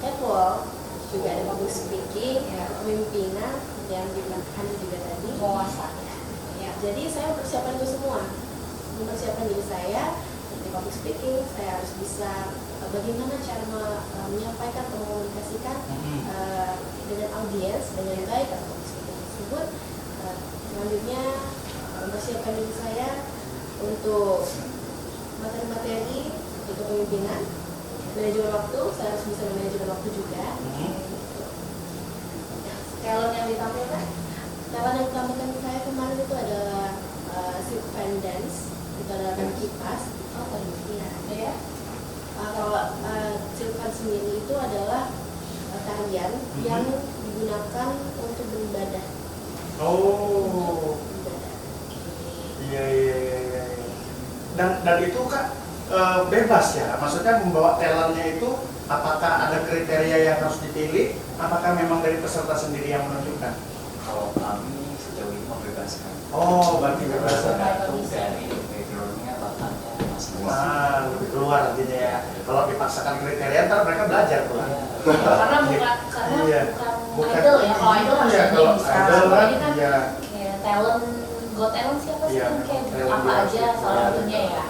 S3: catwalk, juga ada public speaking, pemimpinan, yang dilakukan juga tadi.
S7: Penguasaan.
S3: Ya, jadi saya mempersiapkan itu semua. Mempersiapkan diri saya di public speaking, saya harus bisa bagaimana cara menyampaikan atau mengkomunikasikan dengan audiens dengan baik atau public speaking tersebut. Selanjutnya mempersiapkan diri saya untuk materi-materi untuk kepemimpinan, manajemen waktu, saya harus bisa manajemen waktu juga.
S7: Talent yang ditampilkan?
S3: Talent yang ditampilkan saya kemarin itu adalah silk fan dance, itu adalah kipas.
S7: Oh, iya.
S3: Ya. Kalau silk fan sendiri itu adalah tarian yang digunakan untuk beribadah.
S1: Oh.
S3: Beribadah.
S1: Iya. Dan itu Kak bebas ya, maksudnya membawa talentnya itu apakah ada kriteria yang harus dipilih, apakah memang dari peserta sendiri yang menentukan?
S4: Kalau kami sejauh ini membebaskan.
S1: Oh, berarti bebas.
S4: Tergantung dari backgroundnya, bakatnya masing-masing.
S1: lebih keluar artinya ya. Kalau dipaksakan kriteria ntar mereka belajar pulang.
S7: Karena bukan
S1: Iya.
S7: bukan idol ya. Kalau idol
S1: Iya,
S7: harusnya
S1: kalau
S7: bisa.
S1: idol
S7: Kalau
S1: kan
S7: ini kan
S1: ya
S7: kayak talent, got talent siapa sih
S1: Iya,
S7: yang kayak
S1: talent
S7: apa
S1: dia
S7: aja
S1: harus
S7: salah
S1: ada.
S7: satunya ya.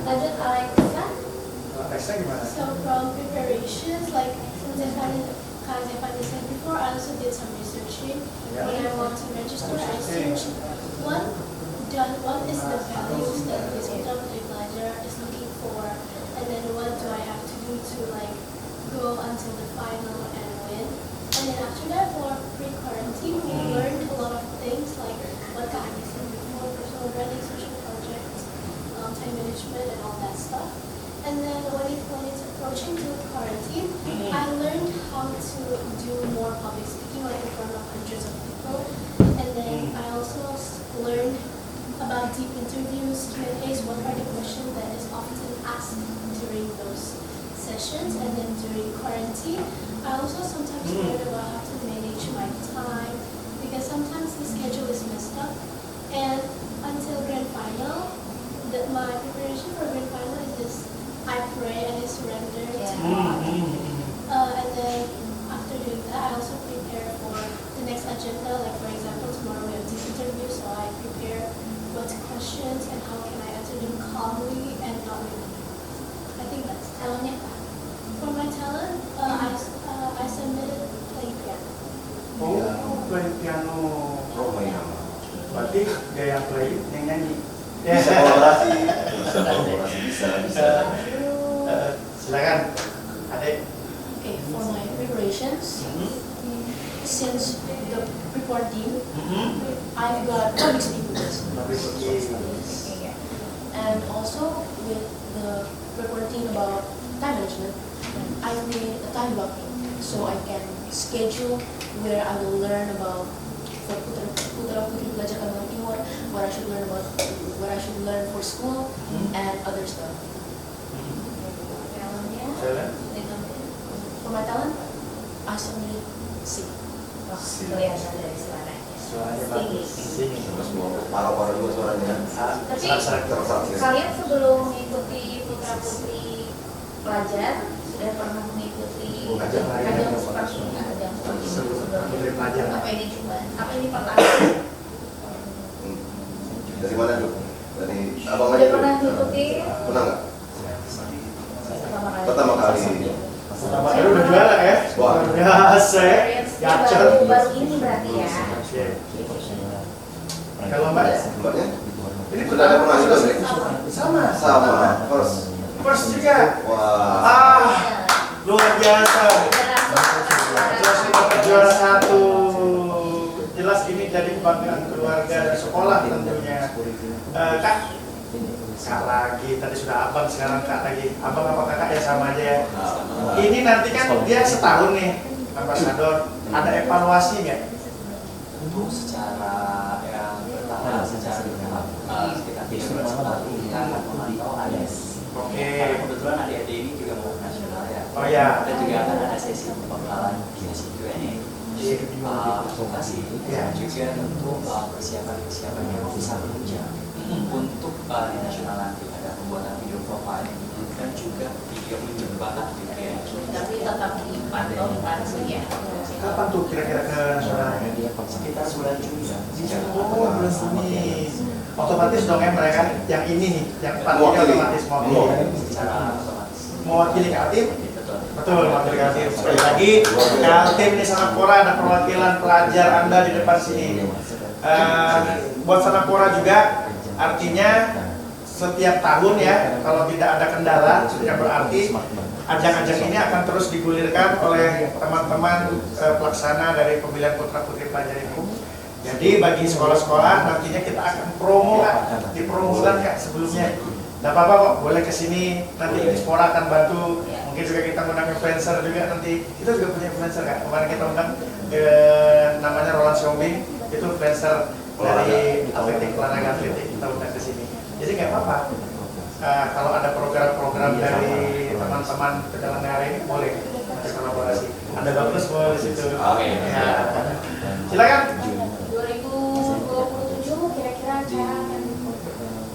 S6: Lanjut Alexa.
S1: Alexa gimana?
S6: So from preparations, like as Evan said before, I also did some researching.
S1: Yeah.
S6: When I want to register, I searched what is the values that this Putra Putri Pelajar is looking for, and then what do I have to do to like go until the final and win. And then after that, for pre-quarantine, we learned a lot of things like what Kak Adi said before, personal branding, social projects, time management, and all that stuff. And then when it's approaching to quarantine, I learned how to do more public speaking, like in front of hundreds of people. And then I also learned about deep interviews, Q&As, what are the questions that is often asked during those sessions. And then during quarantine, I also sometimes learned about how to manage my time, because sometimes the schedule is messed up. And until grand final, my preparation for grand final is just I pray and I surrender to God. And then after doing that, I also prepare for the next agenda. Like for example, tomorrow we have deep interview, so I prepare what questions and how can I answer them calmly and not really. I think that's
S7: Talentnya apa?
S6: for my talent. I submitted playing piano.
S1: Oh, play piano.
S2: Oh main nama.
S1: Berarti dia yang play, yang nyanyi.
S2: Bisa kolaborasi. Bisa.
S1: Silakan, Adek.
S3: Okay, for my preparations, since the report team, I've got public speaking lessons. And also with the report team about time management, I made a time blocking so I can schedule where I will learn about for Putra Putri Pelajar Kalimantan Timur, what I should learn about, what I should learn for school, and other stuff.
S7: Talentnya,
S3: For my talent, I submitted C.
S7: kelihatan dari suaranya.
S1: Suaranya bagus. Sing.
S2: Terus mau parah-parah juga suaranya.
S7: Tapi
S2: Serak-serak.
S7: kalian sebelum mengikuti Putra Putri Pelajar sudah pernah mengikuti
S2: Ajang
S7: seperti ini, ajang seperti ini
S1: Putri Pelajar.
S7: Apa ini cuma? Apa ini pertama?
S2: Dari mana dulu? Dari abang
S7: Sudah
S2: aja dulu.
S7: pernah mengikuti
S2: Pernah nggak?
S7: pertama kali?
S2: Pertama kali.
S1: Pertama kali udah juara ya?
S2: Wah.
S1: Luar biasa ya. Gacor.
S7: Baru ini berarti ya.
S1: Oke. Kalau Mbak,
S2: Mbaknya?
S1: ini
S2: Sudah ada pernah juga sih?
S1: sama.
S2: Sama. First.
S1: First juga.
S2: Wah.
S1: Luar biasa. Terus dapat juara 1. Jelas ini jadi kebanggaan keluarga dan sekolah tentunya. Kak, Kak lagi, tadi sudah abang, sekarang Kak lagi. Abang apa kakak ya sama aja ya. Ini nanti kan dia setahun nih, ambasador. Ada evaluasi nggak?
S4: Untuk secara yang pertama, secara bertahap, kita tidak sekali kita akan memantau ADS.
S1: Oke.
S4: Karena kebetulan adik-adik ini juga mau ke nasional ya.
S1: Oh ya.
S4: Dan juga akan ada sesi pembekalan, sesi Q&A, advokasi, dan juga tentu persiapan yang bisa menunjang untuk di nasional nanti ada pembuatan video profile dan juga video menjembatkan gitu ya.
S7: Tapi tetap dipantau langsung ya.
S1: Kapan tuh kira-kira ke nasional?
S4: Sekitar bulan Juni ya.
S1: Oh, bulan Juni. Otomatis dong ya mereka yang ini nih, yang 4 ini otomatis mewakili.
S4: Secara otomatis.
S1: Mewakili Kaltim?
S4: Betul.
S1: Betul, mewakili Kaltim. Sekali lagi, Kaltim di Sanapora ada perwakilan pelajar Anda di depan sini. Buat Sanapora juga, artinya setiap tahun ya, kalau tidak ada kendala, sudah berarti ajang-ajang ini akan terus digulirkan oleh teman-teman pelaksana dari pemilihan Putra Putri Pelajar ini. Jadi bagi sekolah-sekolah nantinya kita akan promo Kak, dipromokan Kak sebelumnya. Tidak apa-apa kok, boleh kesini, nanti Dispora akan bantu. Mungkin juga kita undang influencer juga nanti. Kita juga punya influencer Kak, kemarin kita undang namanya Roland Siombing, itu influencer dari atletik, olahraga atletik, kita undang ke sini. Jadi nggak apa-apa. Kalau ada program-program dari teman-teman penyelenggara ini boleh kita kolaborasi. Ada bagus boleh di situ. Ya. Silakan.
S7: 2027 kira-kira acara akan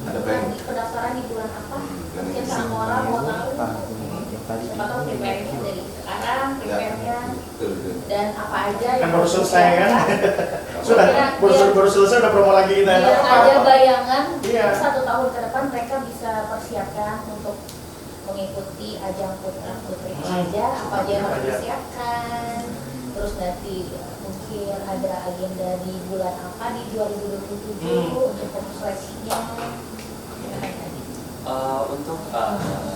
S2: Ada plan.
S7: pendaftaran di bulan apa? Sampora mau tahu siapa tahu prepare-nya dari sekarang, prepare-nya dan apa aja
S1: Kan
S7: yang
S1: baru
S7: harus
S1: selesai kan?
S7: disiapkan.
S1: Sudah,
S7: Kira-kira
S1: baru selesai udah promo lagi kita.
S7: biar ada bayangan
S1: Iya.
S7: 1 tahun ke depan mereka bisa persiapkan untuk mengikuti ajang putra putri aja apa aja yang harus disiapkan, terus nanti mungkin ada agenda di bulan apa di 2027 untuk seleksinya.
S4: Untuk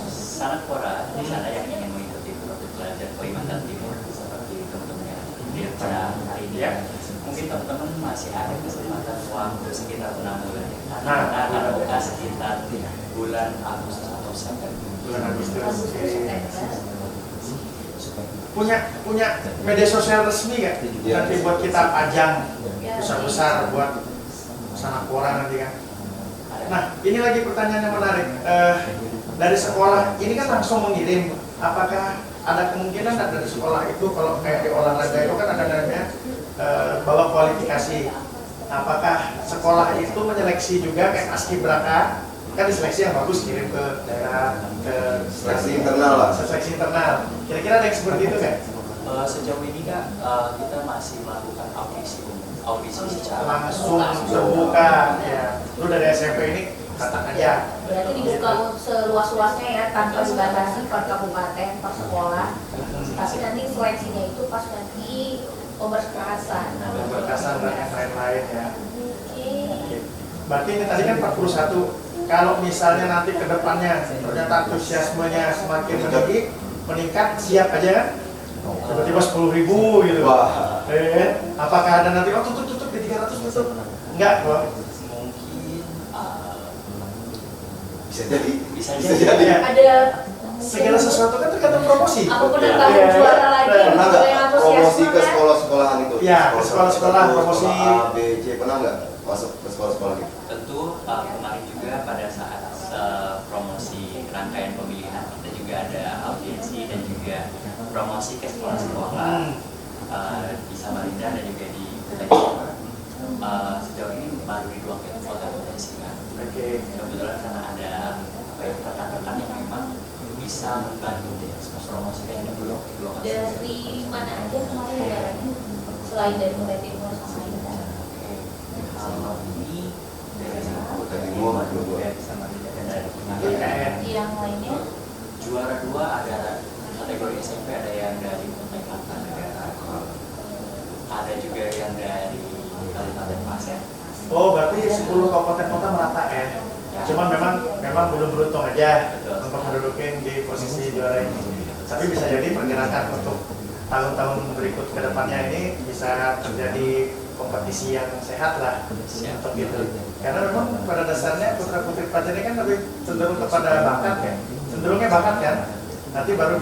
S4: Sanakpora di sana yang ingin mengikuti Profit Belajar Kalimantan Timur seperti teman-teman yang hadir pada hari ini, mungkin teman-teman masih ada kesempatan waktu sekitar 6 bulan. Karena ada buka sekitar bulan Agustus atau September.
S1: Bulan Agustus.
S7: September.
S1: Punya media sosial resmi nggak? Nanti buat kita pajang besar-besar buat Sanakpora nanti kan. Nah, ini lagi pertanyaan yang menarik. Dari sekolah ini kan langsung mengirim. Apakah ada kemungkinan dari sekolah itu kalau kayak di olahraga itu kan ada namanya bawa kualifikasi. Apakah sekolah itu menyeleksi juga kayak paskibraka? Kan diseleksi yang bagus kirim ke daerah, ke
S2: Seleksi internal lah.
S1: seleksi internal. Kira-kira ada yang seperti itu kan?
S4: Sejauh ini Kak, kita masih melakukan audisi secara
S1: Langsung terbuka ya. Lu dari SMP ini katakan aja.
S7: Berarti dibuka seluas-luasnya ya tanpa dibatasi per kabupaten, per sekolah. Tapi nanti seleksinya itu pas nanti pemberkasan.
S1: Berkasan dan yang lain-lain ya.
S7: Oke.
S1: Berarti ini tadi kan 41. Kalau misalnya nanti ke depannya ternyata antusiasmenya semakin meningkat, siap aja kan? Tiba-tiba 10.000 gitu.
S2: Wah.
S1: Apakah ada nanti tutup di 300 tutup? Enggak kok.
S4: mungkin
S2: Bisa jadi.
S4: bisa
S2: Bisa
S4: jadi.
S2: jadi.
S7: Ada
S1: Segala sesuatu kan tergantung promosi.
S7: aku penambahan juara lagi
S2: Pernah nggak
S7: yang
S2: promosi
S7: antusiasme
S2: ke
S7: kan?
S2: sekolah-sekolahan itu?
S1: Ya, ke sekolah-sekolah, promosi.
S2: A, B, C, pernah nggak masuk ke sekolah-sekolah gitu?
S4: Tentu kemarin juga pada saat promosi rangkaian pemilihan kita juga ada audiensi dan juga promosi ke sekolah-sekolah di Samarinda dan juga di Kutai. Sejauh ini baru di 2 kota Singa.
S1: Oke.
S4: Kebetulan karena ada rekan-rekan yang memang bisa membantu mempromosikan di dua kota.
S7: Dari mana aja kemarin negaranya? Selain dari Kutai Timur sama Indah.
S4: Kalau ini dari
S2: Kota Timur, dua-dua.
S4: Samarinda dan dari
S7: Yang lainnya
S4: juara 2 ada kategori SMP, ada yang dari Kutai Kartanegara, ada juga yang dari Kabupaten Pasir.
S1: Oh, berarti 10 kabupaten kota merata ya. Cuman memang belum beruntung aja untuk mendudukin di posisi juara ini. Tapi bisa jadi pergerakan untuk tahun-tahun berikut ke depannya ini bisa terjadi kompetisi yang sehat lah untuk itu. Karena memang pada dasarnya putra putri Pajar ini kan lebih cenderung kepada bakat ya. Cenderungnya bakat kan. Nanti baru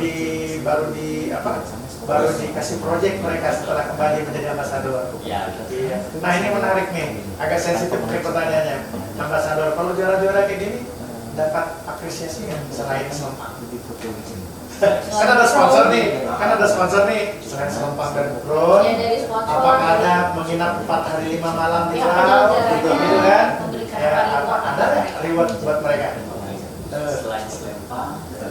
S1: dikasih proyek mereka setelah kembali menjadi ambasador.
S4: Ya,
S1: Iya. Nah ini menarik nih, agak sensitif mungkin pertanyaannya. Ambasador, kalau juara-juara kayak gini dapat apresiasi nggak selain selempang? Kan ada sponsor nih, selain selempang dan drone.
S7: ya dari sponsor.
S1: Apakah ada menginap 4 hari 5 malam di
S7: Yang
S1: Pulau,
S7: penyelenggaranya
S1: gitu kan?
S7: memberikan
S1: Ya,
S7: reward
S1: ada nggak reward buat mereka?
S4: selain selempang, kita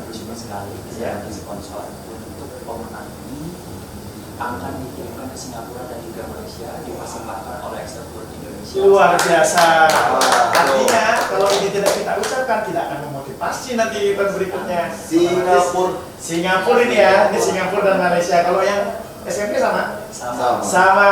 S4: bersyukur sekali bisa ada sponsor untuk pemenang ini akan dikirimkan ke Singapura dan juga Malaysia, dipersembahkan oleh Eksekutif Indonesia.
S1: Luar biasa. Artinya kalau ini tidak kita ucapkan tidak akan memotivasi nanti event berikutnya. Singapura ini ya, ini Singapura dan Malaysia. Kalau yang SMP sama? Sama.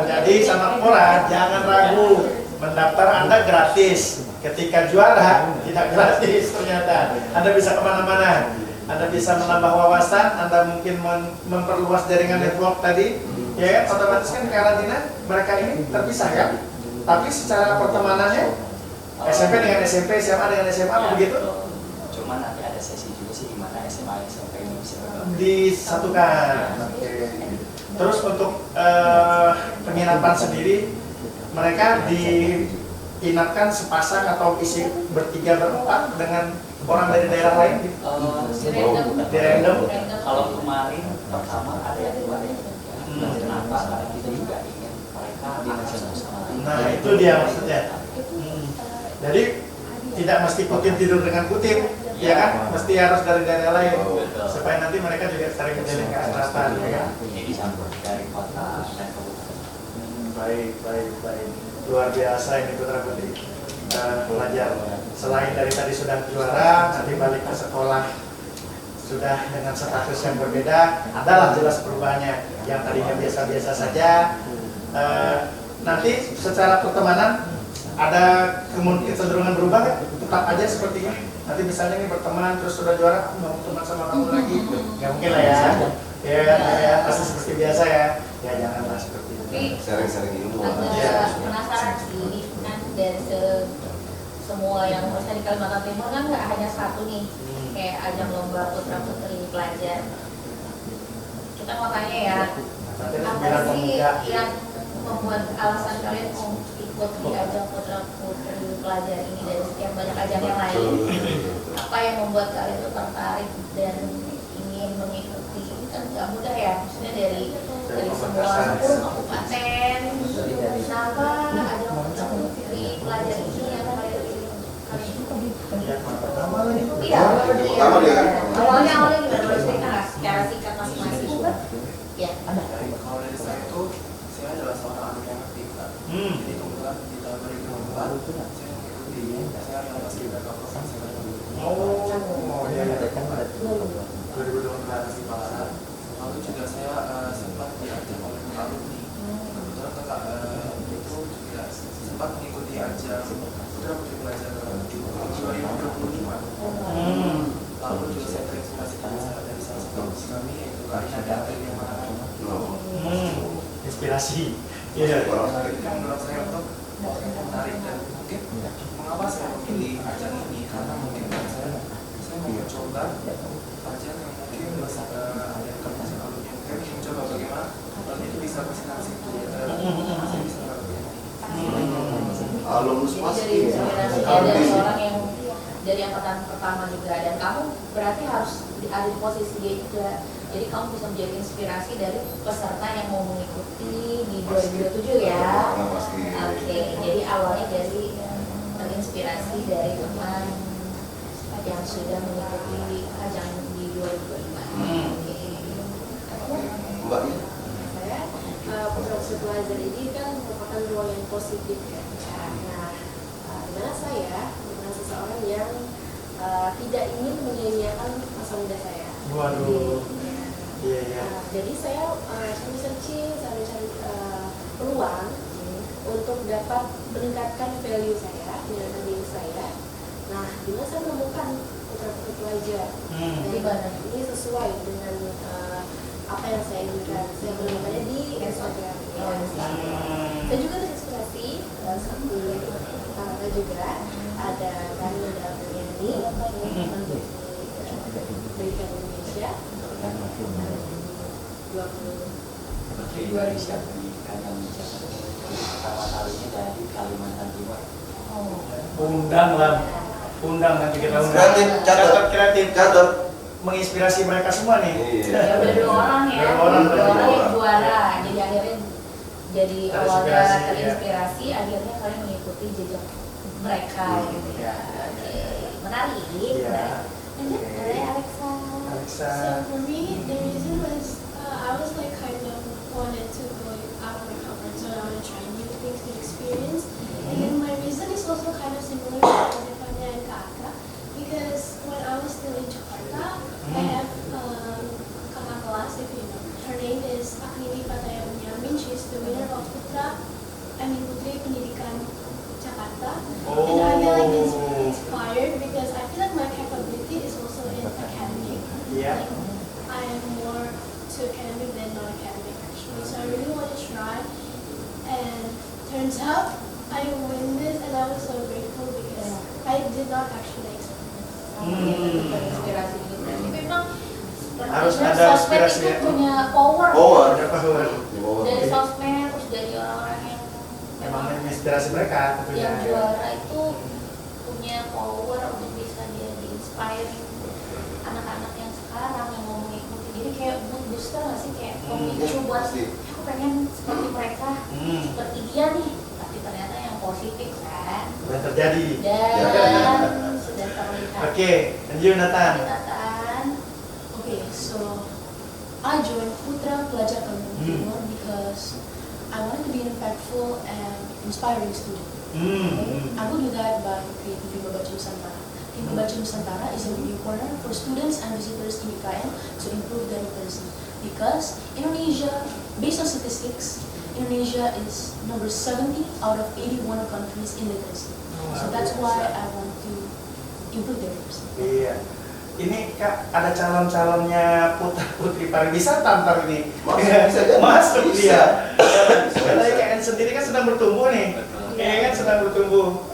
S1: Jadi Sanakpora jangan ragu, mendaftar Anda gratis. Ketika juara tidak gratis ternyata. Anda bisa kemana-mana. Anda bisa menambah wawasan, Anda mungkin memperluas jaringan network tadi, ya kan? Otomatis kan karantina mereka ini terpisah kan? Tapi secara pertemanannya SMP dengan SMP, SMA dengan SMA begitu
S4: Cuma nanti ada sesi juga sih di mana SMA SMP ini bisa bergabung.
S1: disatukan. Oke. Terus untuk penginapan sendiri mereka diinapkan sepasang atau isi bertiga berempat dengan orang dari daerah lain gitu. Di random.
S4: Kalau kemarin pertama ada yang 2 dan 3. Kenapa? Karena kita juga ingin mereka akan sama-sama.
S1: Nah itu dia maksudnya. Jadi tidak mesti Putin tidur dengan Putin, ya kan? Mesti harus dari daerah lain,
S4: Betul.
S1: supaya nanti mereka juga saling menjalin keakraban, ya kan?
S4: Jadi campur dari kota dan kabupaten.
S1: Baik. Luar biasa ini Putra Putri. Belajar. Selain dari tadi sudah juara, nanti balik ke sekolah sudah dengan status yang berbeda, adalah jelas perubahannya. Yang tadinya biasa-biasa saja, nanti secara pertemanan ada kecenderungan berubah kan? Tetap aja seperti ini. Nanti misalnya nih berteman terus sudah juara, aku nggak mau teman sama kamu lagi, nggak mungkin lah ya. Ya, pasti seperti biasa ya. Ya janganlah seperti itu.
S7: Tapi
S2: Sering-sering ilmu.
S7: agak penasaran sih kan dari semua yang harusnya di Kalimantan Timur kan nggak hanya satu nih, kayak ajang lomba putra putri pelajar. Kita mau tanya ya,
S1: Nanti
S7: apa
S1: bilang
S7: sih
S1: pemuda.
S7: yang membuat alasan kalian mau ikut di ajang putra putri pelajar ini dari sekian banyak ajang yang lain? Apa yang membuat kalian tuh tertarik dan ingin mengikuti? Kan nggak mudah ya, maksudnya dari semua 10 kabupaten. Kenapa ajang putra putri pelajar ini yang kalian pilih?
S1: Yang pertama nih.
S7: Iya,
S2: Pertama dia kan?
S7: awalnya gimana? Boleh cerita nggak secara singkat masing-masing? Ya.
S5: Kalau dari saya itu, saya adalah seorang anak yang aktif kan. Jadi kebetulan di tahun 2024 saya mengikuti, saya adalah paskibraka provinsi Kalimantan.
S1: Oh, ya.
S5: 2024 di Palembang. Lalu juga saya sempat diajak oleh kakak alumni. Kebetulan kakak itu juga sempat mengikuti ajang putra putri pelajar 2022. Lalu juga saya terinspirasi dari salah satu alumni kami yaitu Kak Ina dan Aprilia Maharani.
S1: Inspirasi. Iya.
S5: Itu yang mendorong saya untuk menarik dan mungkin mengapa saya memilih ajang ini karena mungkin saya mau mencoba ajang yang mungkin ada di kampus alumni yang mungkin mencoba bagaimana alumni itu bisa bersinergi saya bisa melakukan
S2: Alumnus
S7: Jadi
S2: pasti.
S7: dari inspirasi dari orang yang dari angkatan pertama juga, dan kamu berarti harus ada di posisi dia juga. Jadi kamu bisa menjadi inspirasi dari peserta yang mau mengikuti di 2027 ya.
S2: Pasti.
S7: Oke, jadi awalnya dari terinspirasi dari teman yang sudah mengikuti ajang di 2025. Oke.
S2: Mbak,
S3: Saya putra putri pelajar ini kan merupakan ruang yang positif ya. Nah, dimana saya bukan seseorang yang tidak ingin menyia-nyiakan masa muda saya.
S1: Waduh. Iya.
S3: Jadi saya cari searching, cari peluang untuk dapat meningkatkan value saya, meningkatkan diri saya. Nah, dimana saya menemukan putra putri pelajar. Jadi ini sesuai dengan apa yang saya inginkan. Saya menemukannya di Instagram. Saya juga terinspirasi satu kakak juga ada Karina dan Apriani untuk pendidikan Indonesia
S4: 20 Indonesia pendidikan Indonesia pertama kalinya dari Kalimantan Timur.
S1: Undang nanti kita undang.
S2: Kreatif, catat.
S1: Kreatif.
S2: Catat.
S1: Menginspirasi mereka semua nih.
S2: Iya.
S7: Ya udah 2 orang ya,
S1: Dua orang,
S7: 2 orang yang juara. Jadi akhirnya jadi awalnya
S1: Terinspirasi,
S7: terinspirasi, akhirnya kalian mengikuti jejak mereka gitu ya. Oke, menarik.
S1: Iya.
S7: Lanjut, boleh Alexa.
S1: Alexa.
S6: So for me, the reason was I was like kind of wanted to go out of my comfort zone. I want to try new things, new experience. And then my reason is also kind of similar to Stefania and Kaka because when I was still in Jakarta, I have kakak kelas, if you know. Her name is Aknini Pataya Bunyamin. She's the winner of Putri Pendidikan Jakarta. And I feel like inspired because I feel like my capability is also in academic.
S1: Yeah.
S6: Like, I am more to academic than non-academic actually. So I really want to try. And turns out I win this and I was so grateful because I did not actually expect this.
S7: Inspirasi juga. Tapi memang
S1: Harus
S7: sepertinya
S1: ada
S7: sosmed
S1: inspirasi
S7: itu
S1: ya.
S7: punya power.
S2: Power.
S7: Dari sosmed, terus dari orang-orang yang
S1: Memang menginspirasi mereka tentunya.
S7: yang juara itu punya power untuk bisa jadi inspire anak-anak yang sekarang yang mau mengikuti. Jadi kayak mood booster nggak sih, kayak pemicu buat
S2: pasti.
S7: aku pengen seperti mereka, seperti dia nih. Tapi ternyata yang positif kan.
S1: Sudah terjadi.
S7: Dan sudah terlihat.
S1: Oke, lanjut Nathan.
S7: Nathan.
S3: Okay, so I joined Putra Pelajar Kalimantan Timur because I wanted to be an impactful and inspiring student. Okay? I will do that by creating Tim Baca Nusantara. Tim Baca Nusantara is a meeting corner for students and visitors in UKM to improve their literacy. Because Indonesia, based on statistics, Indonesia is number 70 out of 81 countries in literacy. So that's why I want to improve their literacy.
S1: Iya. Ini Kak, ada calon-calonnya putra-putri pariwisata ntar ini. Masuk dia. Karena IKN sendiri kan sedang bertumbuh nih. IKN kan sedang bertumbuh.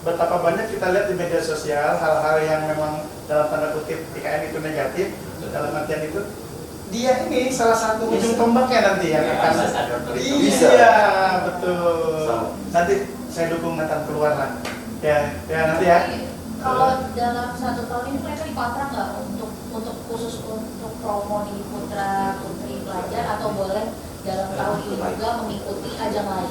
S1: Betapa banyak kita lihat di media sosial hal-hal yang memang dalam tanda kutip IKN itu negatif. Dalam artian itu dia ini salah satu ujung tombaknya nanti yang akan. Iya, betul. Nanti saya dukung Nathan keluar lah. Ya nanti ya.
S7: Kalau dalam 1 tahun ini mereka dikontrak nggak untuk khusus untuk promo di Putra Putri Pelajar atau boleh dalam tahun ini juga mengikuti ajang lain?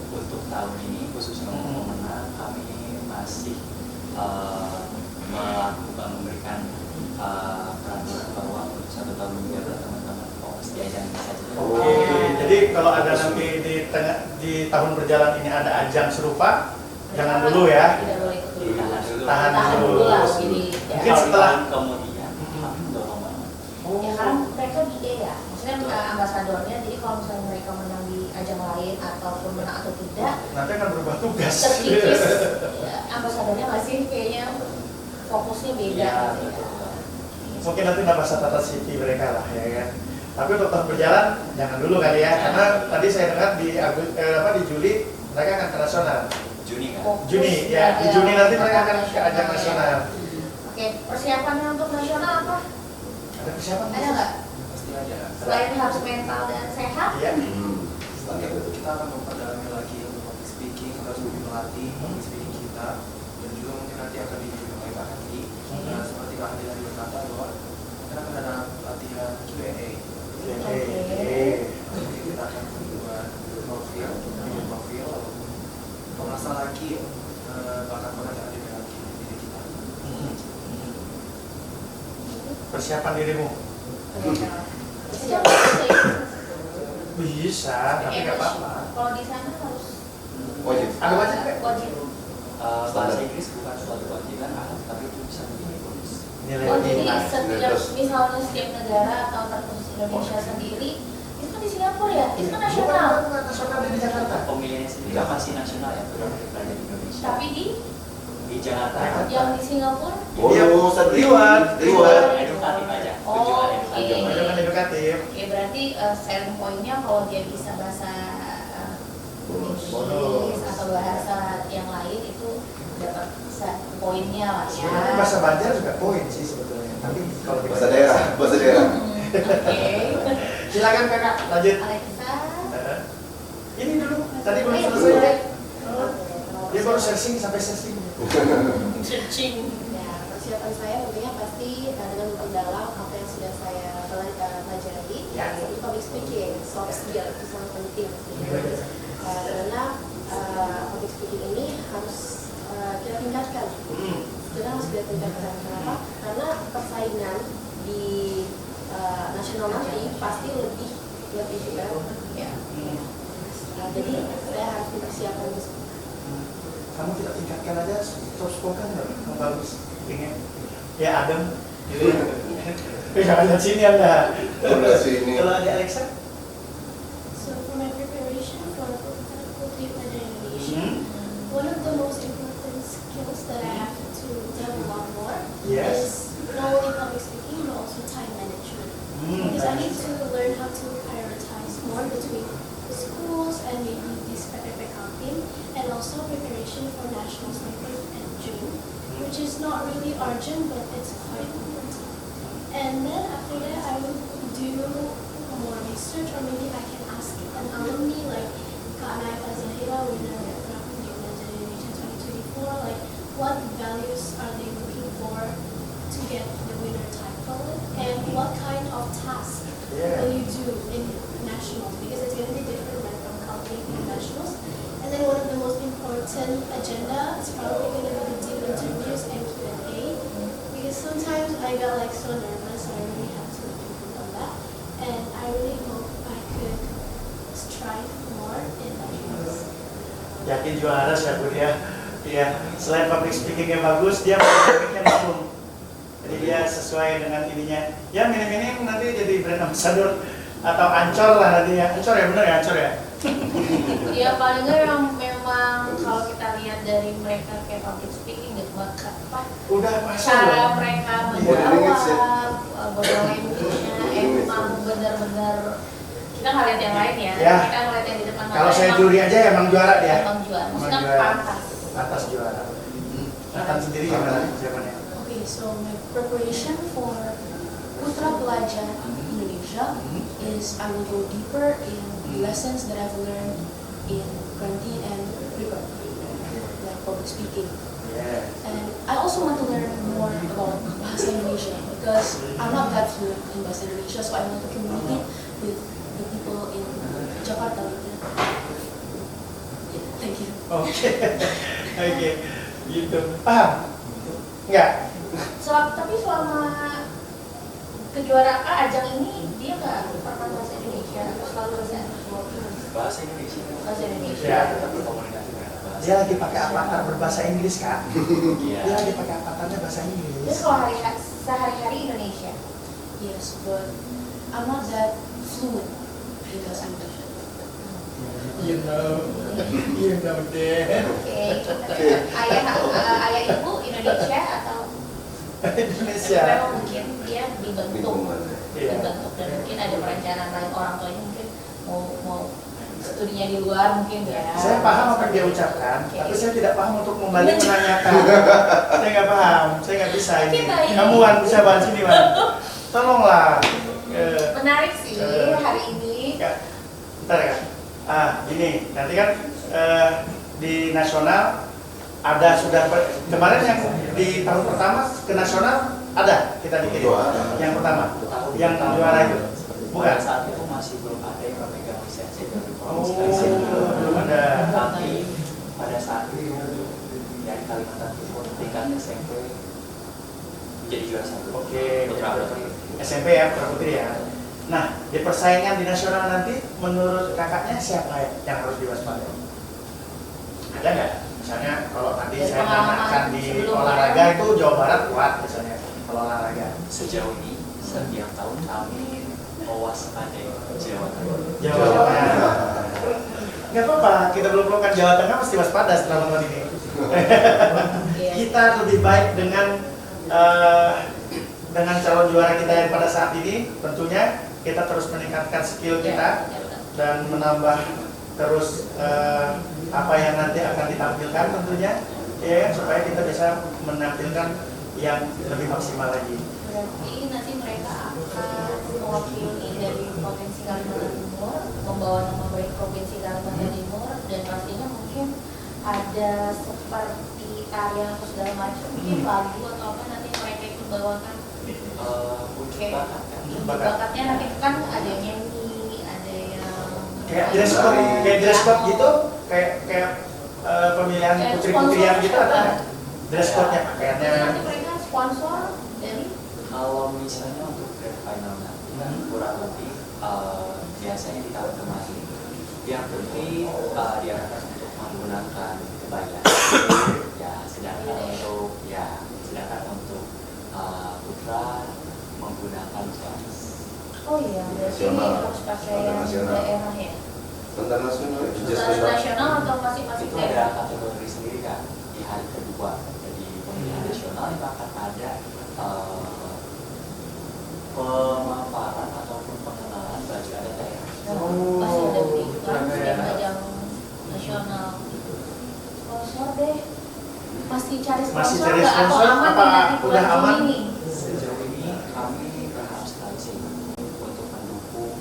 S4: Untuk tahun ini khususnya untuk pemenang kami masih memberikan peraturan bahwa untuk 1 tahun ini adalah teman-teman fokus di ajang ini saja.
S1: Oke, jadi kalau ada nanti di tahun berjalan ini ada ajang serupa, jangan dulu ya.
S7: Tidak boleh ikut dulu.
S1: Tahan dulu.
S7: lah. Jadi
S1: Mungkin setelah
S4: kemudian kami dorong banget.
S7: ya karena mereka BA ya, maksudnya ambasadornya. Jadi kalau misalnya mereka menang di ajang lain ataupun menang atau tidak,
S1: nanti akan berubah tugas.
S7: terkikis ya, ambasadornya masih kayaknya fokusnya beda.
S4: Iya,
S7: gitu ya.
S4: betul.
S1: Mungkin nanti nambah catatan CV mereka lah ya kan. Tapi untuk tahun berjalan jangan dulu kali ya, karena tadi saya dengar di Juli mereka akan ke nasional.
S4: Juni kan?
S7: Fokus
S1: Juni ya, di Juni nanti mereka akan ke ajang nasional.
S7: Oke, persiapannya untuk nasional apa?
S1: Ada persiapan?
S7: Ada nggak?
S5: Pasti ada.
S7: Selain harus mental dan sehat?
S1: Iya.
S5: Setelah itu kita akan memperdalami lagi untuk public speaking, kita harus lebih melatih public speaking kita, dan juga mungkin nanti akan dibimbing oleh Kak Handi. Nah, seperti Kak Handi tadi berkata bahwa kita akan ada latihan Q&A. Jadi kita akan membuat profil, ataupun mengasah lagi bakat-bakat yang ada di dalam diri kita.
S1: Persiapan dirimu
S7: Persiapan
S1: bisa, tapi nggak apa-apa.
S7: Kalau di sana harus
S2: Wajib.
S1: Ada wajib nggak?
S7: wajib.
S4: Bahasa Inggris bukan suatu kewajiban, tapi itu bisa menjadi bonus.
S1: Nilai
S7: Oh jadi
S1: nilai.
S7: setiap misalnya setiap negara atau terkhusus Indonesia sendiri itu kan di Singapura ya, itu kan nasional.
S1: Bukan nasional di Jakarta.
S4: Pemilihannya sendiri masih nasional ya, bukan dari Indonesia.
S7: Tapi
S4: Di Jakarta
S7: yang di Singapura,
S2: Bonus
S1: Reward.
S4: edukatif aja,
S7: Oh,
S4: tujuan
S7: oke.
S4: edukatif.
S1: Tujuan edukatif.
S7: oke berarti selling point-nya kalau dia bisa bahasa Inggris atau bahasa yang lain itu dapat poinnya lah ya.
S1: Sebenarnya bahasa Banjar juga poin sih sebetulnya. Tapi kalau
S2: bahasa daerah, bahasa daerah.
S7: Oke.
S1: Silakan kakak lanjut.
S7: Alexa.
S1: Ini dulu tadi belum
S7: Oh, iya,
S1: selesai.
S7: boleh.
S1: Dia baru searching sampai searching.
S7: Searching.
S3: Ya, persiapan saya tentunya pasti dengan memperdalam apa yang sudah saya pelajari,
S1: Ya.
S3: yaitu public speaking, soft skill itu sangat penting. Karena public speaking ini harus kita tingkatkan. Kita harus kita tingkatkan. Kenapa? Karena persaingan di nasional nanti pasti lebih berat. Ya. Jadi saya harus dipersiapkan.
S1: Kamu tidak tingkatkan aja soft spoken nggak? Yang bagus. Ingin. Ya Adam. Gitu ya. Jangan lihat sini Anda.
S2: Lihat sini.
S1: Kalau ada Alexa?
S6: So for my preparation for Putri Pelajar Indonesia, one of the most important skills that I have to develop more
S1: Yes.
S6: is not only public speaking but also time management. Because I need to learn how to prioritize more between the schools and maybe this PPP team, and also preparation for national statement in June, which is not really urgent but it's quite important. And then after that I will do more research, or maybe I can ask an alumni like Kak Naya Zahira, winner of Putra Pelajar Indonesia 2024, like what values are they looking for to get the winner title, and what kind of task will you do in nationals, because it's going to be different right from competing in nationals. And then one of the most written agenda. It's probably going to be the deep interviews and Q&A. Because sometimes I got like so nervous, so I really have to improve on that. And I really hope I could strive more in lectures.
S1: Yakin juara sih Bu ya. Iya, selain public speakingnya bagus, dia publicnya bagus. Jadi dia sesuai dengan ininya. Ya minim-minim nanti jadi brand ambassador atau ancor lah nanti ya. Ancor ya, bener ya, ancor ya.
S7: Ya paling nggak yang memang kalau kita lihat dari mereka kayak public speaking gitu, apa
S1: Udah pasang
S7: cara
S1: loh.
S7: mereka
S2: Iya,
S7: membawa image-nya emang benar-benar kita nggak lihat yang lain ya,
S1: Ya.
S7: kita ngeliat yang di depan mata
S1: Kalau saya
S7: emang-
S1: juri aja emang juara dia.
S7: emang juara,
S1: Emang
S7: maksudnya
S1: juara.
S7: pantas.
S1: Atas juara. Nathan sendiri gimana jawabannya?
S3: Okay, so my preparation for Putra Pelajar Indonesia is I will go deeper in the lessons that I've learned in quarantine and prepare, like public speaking.
S1: Yeah.
S3: And I also want to learn more about Bahasa Indonesia because I'm not that fluent in Bahasa Indonesia, so I want to communicate with the people in Jakarta. Yeah, thank you.
S1: Oke. Oke. Gitu. Paham? Enggak?
S7: Tapi selama kejuaraan ajang ini dia nggak pernah bahasa Indonesia, selalu
S4: Bahasa Indonesia.
S7: bahasa Indonesia.
S1: Ya.
S4: Tetap berkomunikasi dengan bahasa.
S1: Dia lagi pakai avatar berbahasa Inggris, Kak.
S4: Iya.
S1: Dia lagi pakai avatarnya bahasa
S7: Terus
S1: Inggris.
S7: kalau sehari-hari Indonesia.
S3: Yes, but I'm not that fluent in Bahasa Indonesia.
S1: You know deh.
S7: Oke. Ayah ibu Indonesia atau
S1: Indonesia.
S7: memang mungkin dia dibentuk
S1: Iya.
S7: dan mungkin ada perencanaan lain orang tuanya mungkin mau studinya di luar mungkin ya.
S1: Saya paham apa yang dia ucapkan,
S7: Oke.
S1: tapi saya tidak paham untuk kembali menanyakan. Saya nggak paham, saya nggak bisa ini.
S7: Oke, baik.
S1: Kamu Wan bisa bantu sini Wan. Tolonglah.
S7: Menarik sih hari ini.
S1: Ya, bentar ya. Gini, nanti kan di nasional ada sudah kemarin yang di tahun pertama ke nasional ada kita dikirim yang pertama, yang juara itu bukan.
S4: Pada saat itu masih belum ada yang memegang lisensi dari
S1: Oh,
S4: provinsi.
S1: belum ada.
S4: Tapi pada saat itu dari Kalimantan Timur tingkat SMP menjadi juara satu.
S1: Oke,
S4: Putra putri.
S1: SMP ya, Putra Putri ya. Nah, di persaingan di nasional nanti menurut kakaknya siapa yang harus diwaspadai? Ada nggak? Misalnya kalau tadi
S7: Dari
S1: saya
S7: pengalaman
S1: tanyakan di
S7: sebelumnya.
S1: olahraga itu Jawa Barat kuat misalnya kalau olahraga.
S4: Sejauh ini setiap tahun kami mewaspadai Jawa Tengah.
S1: Jawa Tengah. Nggak apa-apa, kita belum melakukan Jawa Tengah pasti waspada setelah nonton ini.
S7: Iya.
S1: Kita lebih baik dengan calon juara kita yang pada saat ini, tentunya kita terus meningkatkan skill kita dan menambah terus apa yang nanti akan ditampilkan tentunya, ya supaya kita bisa menampilkan yang lebih maksimal lagi.
S7: Berarti nanti mereka akan mewakili dari Provinsi Kalimantan Timur, membawa nama baik Provinsi Kalimantan Timur, dan pastinya mungkin ada seperti tarian atau segala macam, mungkin lagu atau apa nanti mereka ikut bawakan.
S4: Unsur bakat kan.
S1: Unsur
S7: Bakat. Bakatnya nanti kan ada yang nyanyi, ada yang
S1: Kayak dress code gitu, kayak pemilihan
S7: Kayak
S1: putri-putrian
S7: sponsor
S1: gitu
S7: siapa?
S1: ada nggak? Dress code-nya
S7: Jadi
S1: pakaiannya.
S7: nanti mereka sponsor dari
S4: Kalau misalnya untuk grand final nanti kan kurang lebih biasanya di tahun kemarin yang penting diarahkan untuk menggunakan kebaya. Sedangkan untuk putra menggunakan jas.
S7: oh iya, berarti
S2: Nasional.
S7: harus pakai
S2: Standar
S7: yang
S2: nasional.
S7: daerah ya.
S2: Standar nasional itu
S7: Standar nasional atau masing-masing
S4: Itu
S7: daerah?
S4: ada kategori sendiri kan di hari kedua. Jadi pemilihan nasional itu akan ada pemaparan ataupun pengenalan baju adat daerah.
S7: Masih ada begitu kan,
S1: keren
S7: setiap
S1: ya.
S7: ajang nasional. Sponsor deh, masih cari sponsor
S1: Masih cari
S7: nggak? Atau
S1: sponsor?
S7: aman
S1: Apa
S7: nih nanti
S1: udah
S7: bulan
S1: aman?
S7: Juni?
S4: Sejauh ini kami berharap sekali sih untuk mendukung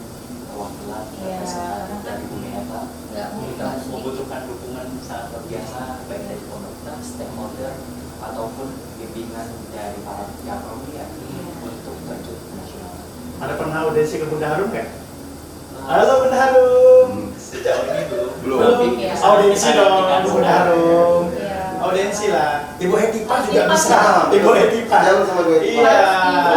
S4: perwakilan
S7: Iya,
S4: representatif dari Bumi Eta.
S7: Nggak
S4: Kita
S7: mudah sih.
S4: membutuhkan dukungan sangat luar biasa baik dari komunitas, stakeholder ataupun bimbingan dari para pihak pemilihan untuk terjun ke nasional.
S1: Ada pernah audiensi ke Bunda Harum nggak? Halo Bunda Harum.
S4: Sejauh ini belum
S2: Belum.
S3: Ya.
S1: Audiensi dong,
S4: Ada
S1: Bu Darum.
S3: Iya.
S1: Audiensi lah. Ibu Hetipa
S3: Pasti
S1: juga
S3: pas
S1: bisa. Ibu Hetipa.
S2: Jangan sama gue.
S1: Iya.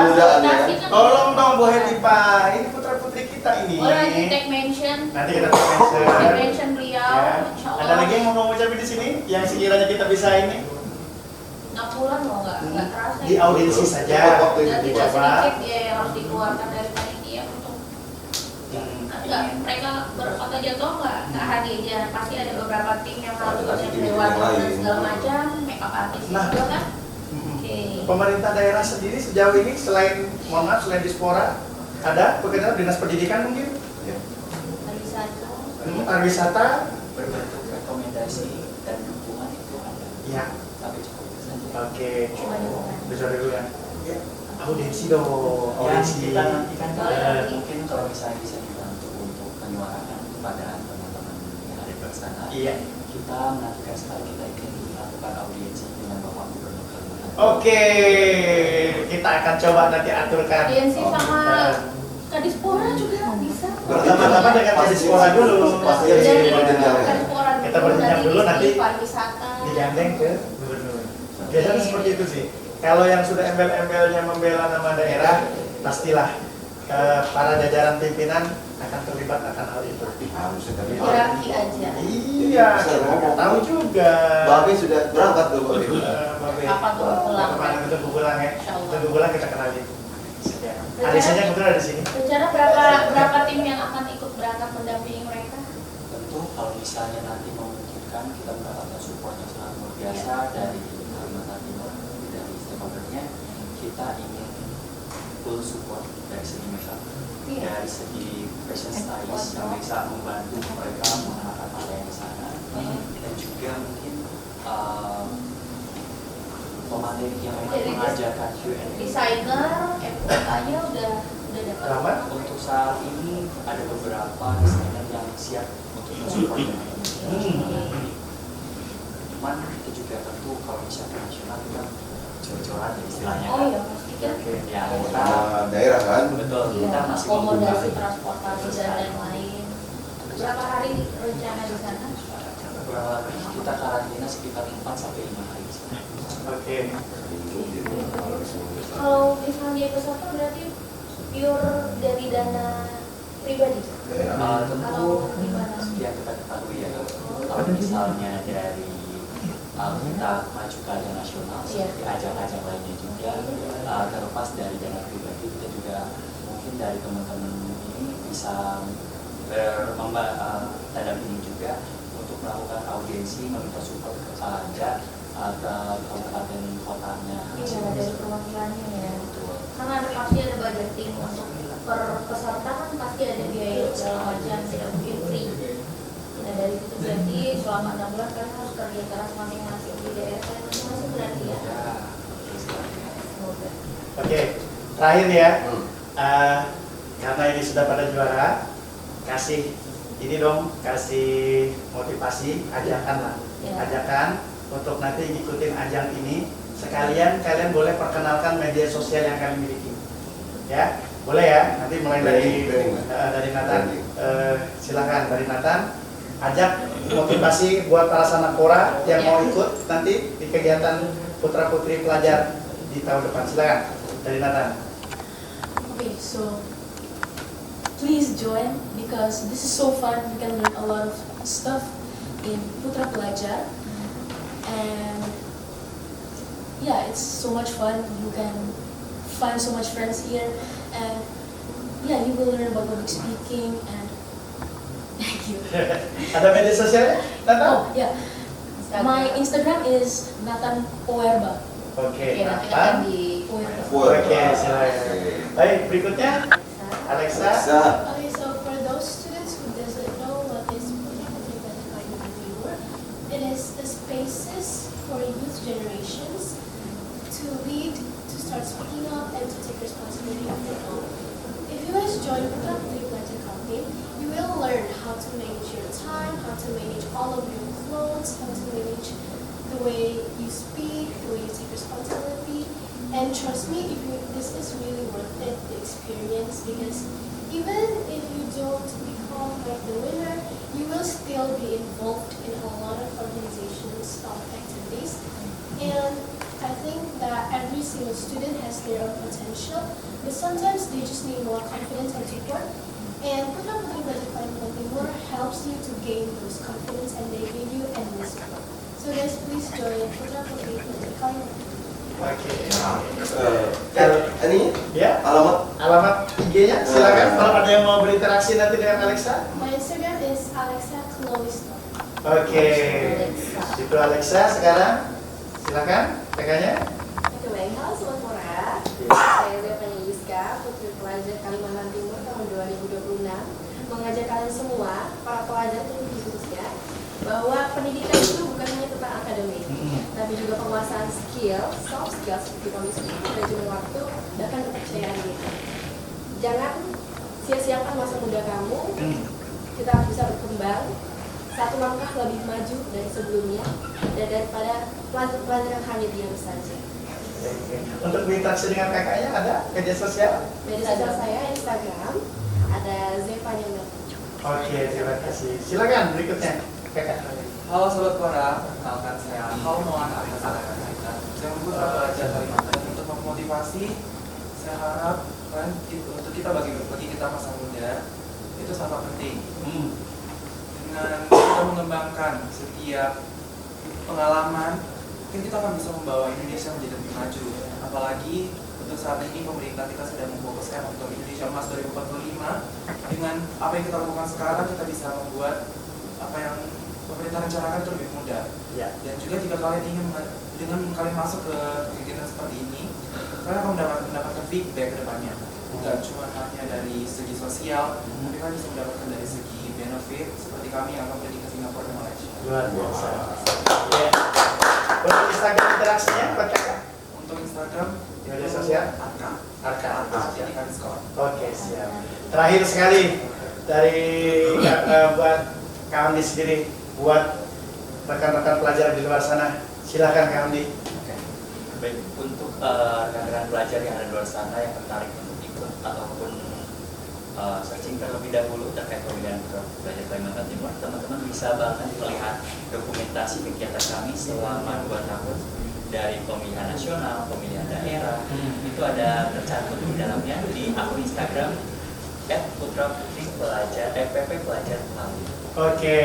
S2: Mudah ya.
S1: Tolong dong Bu Hetipa. Ini putra putri kita ini.
S7: Oh, nanti tag mention.
S1: Nanti kita
S7: Tag
S1: mention.
S7: mention beliau.
S1: Ya.
S7: Insya
S1: Ada
S7: Allah.
S1: lagi yang mau kamu ucapin di sini yang sekiranya kita bisa ini
S7: 6 bulan loh, nggak terasa.
S1: di audiensi saja.
S2: Waktu itu
S7: Dan tidak
S1: Coba.
S7: sedikit biaya yang harus dikeluarkan dari panitia untuk nggak mereka berkota jatuh nggak hadir aja, pasti ada beberapa tim yang harus
S2: Ada
S7: yang
S2: tim
S7: lewat
S2: yang
S7: dan
S2: lain.
S7: segala macam, make up artist
S1: Nah.
S7: juga kan.
S1: Mm-mm.
S7: Oke.
S1: Pemerintah daerah sendiri sejauh ini selain mohon maaf selain Dispora ada pekerjaan dinas pendidikan mungkin
S7: Pariwisata.
S1: pariwisata
S4: Berbentuk rekomendasi dan dukungan itu ada.
S1: ya
S4: Tapi cukup itu saja.
S1: oke
S7: Cuma dukungan.
S1: bisa dulu ya audiensi dong
S4: Ya,
S1: audiensi
S4: kita nantikan
S7: Boleh.
S4: mungkin kalau misalnya bisa dibantu untuk penyuarakan kepada teman-teman yang ada di luar sana.
S1: iya
S4: Kita menantikan sekali kita ingin melakukan audiensi dengan Bapak Gubernur Kalimantan.
S1: oke kita akan coba nanti aturkan
S7: Audiensi sama
S1: Eh,
S7: Kadispora juga bisa.
S1: Pertama-tama dengan Kadispora dulu.
S2: Pasti
S1: Iya.
S2: harus
S7: Jadi
S2: berjenjang ya.
S7: Kadispora
S1: Kita
S7: dulu,
S1: berjenjang dulu, nanti
S7: pariwisata.
S1: digandeng ke gubernur. Biasanya seperti itu sih. Kalau yang sudah embel-embelnya membela nama daerah, pastilah para jajaran pimpinan akan terlibat akan hal itu.
S2: Harusnya tapi
S7: Hierarki aja.
S1: Iya,
S2: Bisa
S1: kita
S2: ngomong.
S1: tahu juga.
S2: Babe sudah berangkat tuh Babe.
S1: Babe.
S7: Kapan tuh pulang?
S1: Kemana kita pulang ya?
S7: Insya Allah.
S1: Tunggu pulang kita kenalin. Ya. Alisanya kebetulan ada di sini.
S7: Rencana berapa tim yang akan ikut berangkat mendampingi mereka?
S4: Tentu kalau misalnya nanti memungkinkan kita mendapatkan support yang sangat luar biasa dari Kalimantan Timur, dari stakeholdernya, kita ingin full support dari segi makeup,
S7: Iya.
S4: dari segi fashion stylist yang bisa membantu mereka mengenakan pakaian di sana, dan juga mungkin pemateri yang memang
S7: Jadi
S4: mengajarkan Q&A.
S7: Desainer, FOK-nya udah dapat.
S1: Selamat.
S4: Untuk saat ini ada beberapa desainer yang siap untuk mensupport dengan ini. Cuman kita juga tentu kalau misalnya nasional kita jor-joran ya istilahnya
S7: Oh
S4: kan.
S7: iya, pasti kan.
S4: Ya kita
S2: Sama daerah kan.
S4: betul
S7: Iya,
S4: kita masih
S7: akomodasi
S4: membuka
S7: transportasi dan lain-lain. Berapa hari rencana di sana?
S4: kurang lebih kita karantina sekitar 4 sampai 5 hari.
S1: Oke.
S7: Kalau misalnya ke sana berarti pure dari dana pribadi
S2: Daerah.
S4: Tentu
S7: atau gimana?
S4: yang kita ketahui ya kalau misalnya dari kita maju ke ajang nasional seperti ajang-ajang lainnya juga terlepas dari dana pribadi kita juga mungkin dari teman-teman ini bisa mendampingi juga untuk melakukan audiensi meminta support ke Panja ke kabupaten kotanya.
S7: Iya, dari perwakilannya ya.
S4: Betul.
S7: Karena ada pasti ada budgeting untuk per peserta kan pasti ada biaya segala macam, tidak mungkin free. Nah dari itu berarti selama 6 bulan kalian harus kerja keras masing-masing di daerah kalian masing-masing berarti ya.
S4: Ya, terus
S7: Semoga.
S1: Oke. Terakhir ya.
S2: Hmm.
S1: Karena ini sudah pada juara, kasih ini dong, kasih motivasi, ajakan lah,
S7: Ya.
S1: ajakan untuk nanti ngikutin ajang ini. Sekalian kalian boleh perkenalkan media sosial yang kalian miliki, ya, boleh ya. Nanti mulai dari Nathan, silakan dari Nathan, ajak motivasi buat para sanakora yang mau ikut nanti di kegiatan putra putri pelajar di tahun depan. Silakan dari Nathan.
S9: Okay, so please join because this is so fun. We can learn a lot of stuff in Putra Pelajar, and yeah, it's so much fun. You can find so much friends here, and yeah, you will learn about public speaking and thank you.
S1: Ada media sosialnya, Nathan?
S9: Oh yeah, my Instagram is Nathan Poerba.
S1: Oke,
S7: Oke, nanti akan
S1: Nathan.
S7: di
S2: Full.
S1: Oke, silakan. Baik, berikutnya Alexa.
S2: Alexa.
S6: Okay, so for those students who doesn't know what is Putra Putri Pelajar Timur, it is the spaces for youth generations to lead, to start speaking up, and to take responsibility of their own. If you guys join Putra Putri Pelajar campaign, you will learn how to manage your time, how to manage all of your clothes, how to manage the way you speak, the way you take responsibility. And trust me, this is really worth it, the experience. experience because even if you don't become like the winner, you will still be involved in a lot of organizations of activities. And I think that every single student has their own potential, but sometimes they just need more confidence and support. And Putra Putri Belajar Kalimantan Timur helps you to gain those confidence, and they give you endless support. So guys, please join Putra Putri Belajar Kalimantan.
S1: Oke.
S2: Ini
S1: Ya,
S2: alamat
S1: IG-nya silakan kalau ada yang mau berinteraksi nanti dengan Alexa.
S6: My Instagram is Alexa Chloe Store.
S1: Oke. Itu Alexa sekarang. Silakan kakaknya.
S3: Oke baik, halo Sobat Mora. Saya Zevanya Yuska, Putri Pelajar Kalimantan Timur tahun 2026, mengajak kalian semua, para pelajar khususnya, bahwa pendidikan itu bukan hanya tentang akademik, tapi juga penguasaan skill, soft skills seperti public speaking, manajemen waktu, bahkan kepercayaan diri. Jangan sia-siakan masa muda kamu. Kita harus bisa berkembang satu langkah lebih maju dari sebelumnya dan daripada pelajar-pelajar yang hanya diam saja.
S1: Untuk berinteraksi dengan kakaknya ada media sosial?
S3: Media sosial saya Instagram ada Zevanya.
S1: Oke, terima kasih. Silakan berikutnya kakak.
S5: Halo Sobat Quora, perkenalkan saya Halmoan Atas Aleksa. Saya Putra Pelajar Kalimantan. Untuk memotivasi, saya harap untuk kita bagi kita masa muda itu sangat penting. Dengan kita mengembangkan setiap pengalaman, mungkin kita akan bisa membawa Indonesia menjadi lebih maju. Apalagi untuk saat ini pemerintah kita sedang memfokuskan untuk Indonesia Emas 2045. Dengan apa yang kita lakukan sekarang, kita bisa membuat apa yang pemerintah rencanakan itu lebih mudah.
S1: Ya.
S5: Dan juga jika kalian ingin dengan kalian masuk ke kegiatan seperti ini, kalian akan mendapatkan feedback ke depannya. Bukan cuma hanya dari segi sosial, tapi kalian bisa mendapatkan dari segi benefit seperti kami yang akan pergi ke Singapura dan Malaysia.
S1: Luar biasa. Ya. Untuk Instagram interaksinya buat kakak?
S5: Untuk Instagram,
S1: Media sosial?
S5: Arka. Ini kan skor.
S1: Oke, siap. Terakhir sekali dari buat Kak Andi sendiri, buat rekan-rekan pelajar di luar sana, silakan Kak Andi.
S4: Oke. Baik, untuk rekan-rekan pelajar yang ada di luar sana yang tertarik untuk ikut ataupun searching terlebih dahulu terkait pemilihan pelajar Kalimantan Timur, teman-teman bisa banget melihat dokumentasi kegiatan kami selama 2 tahun dari pemilihan nasional, pemilihan daerah. Itu ada tercantum di dalamnya di akun Instagram @putraputri_pelajar FPP Pelajar Kami.
S1: Oke,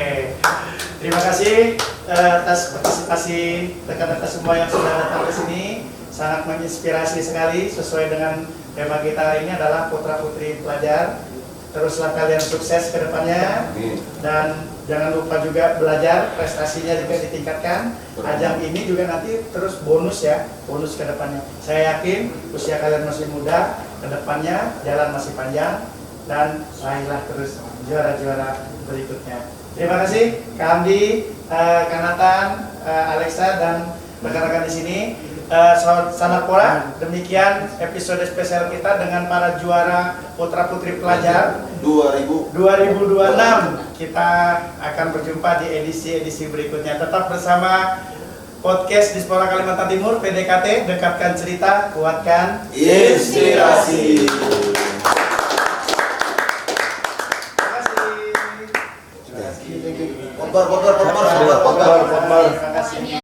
S1: terima kasih atas partisipasi rekan-rekan semua yang sudah datang ke sini. Sangat menginspirasi sekali, sesuai dengan tema kita hari ini adalah Putra Putri Pelajar. Teruslah kalian sukses ke depannya, dan jangan lupa juga belajar, prestasinya juga ditingkatkan. Ajang ini juga nanti terus bonus ya, bonus ke depannya. Saya yakin usia kalian masih muda, ke depannya jalan masih panjang, dan raihlah terus juara-juara berikutnya. Terima kasih Kak Andi, Kak Nathan, Alexa, dan rekan-rekan di sini. Sanakpora, demikian episode spesial kita dengan para juara Putra Putri Pelajar 2026. Kita akan berjumpa di edisi-edisi berikutnya. Tetap bersama podcast Dispora Kalimantan Timur, PDKT, dekatkan cerita, kuatkan
S2: inspirasi.
S1: Terima kasih.
S2: Popor.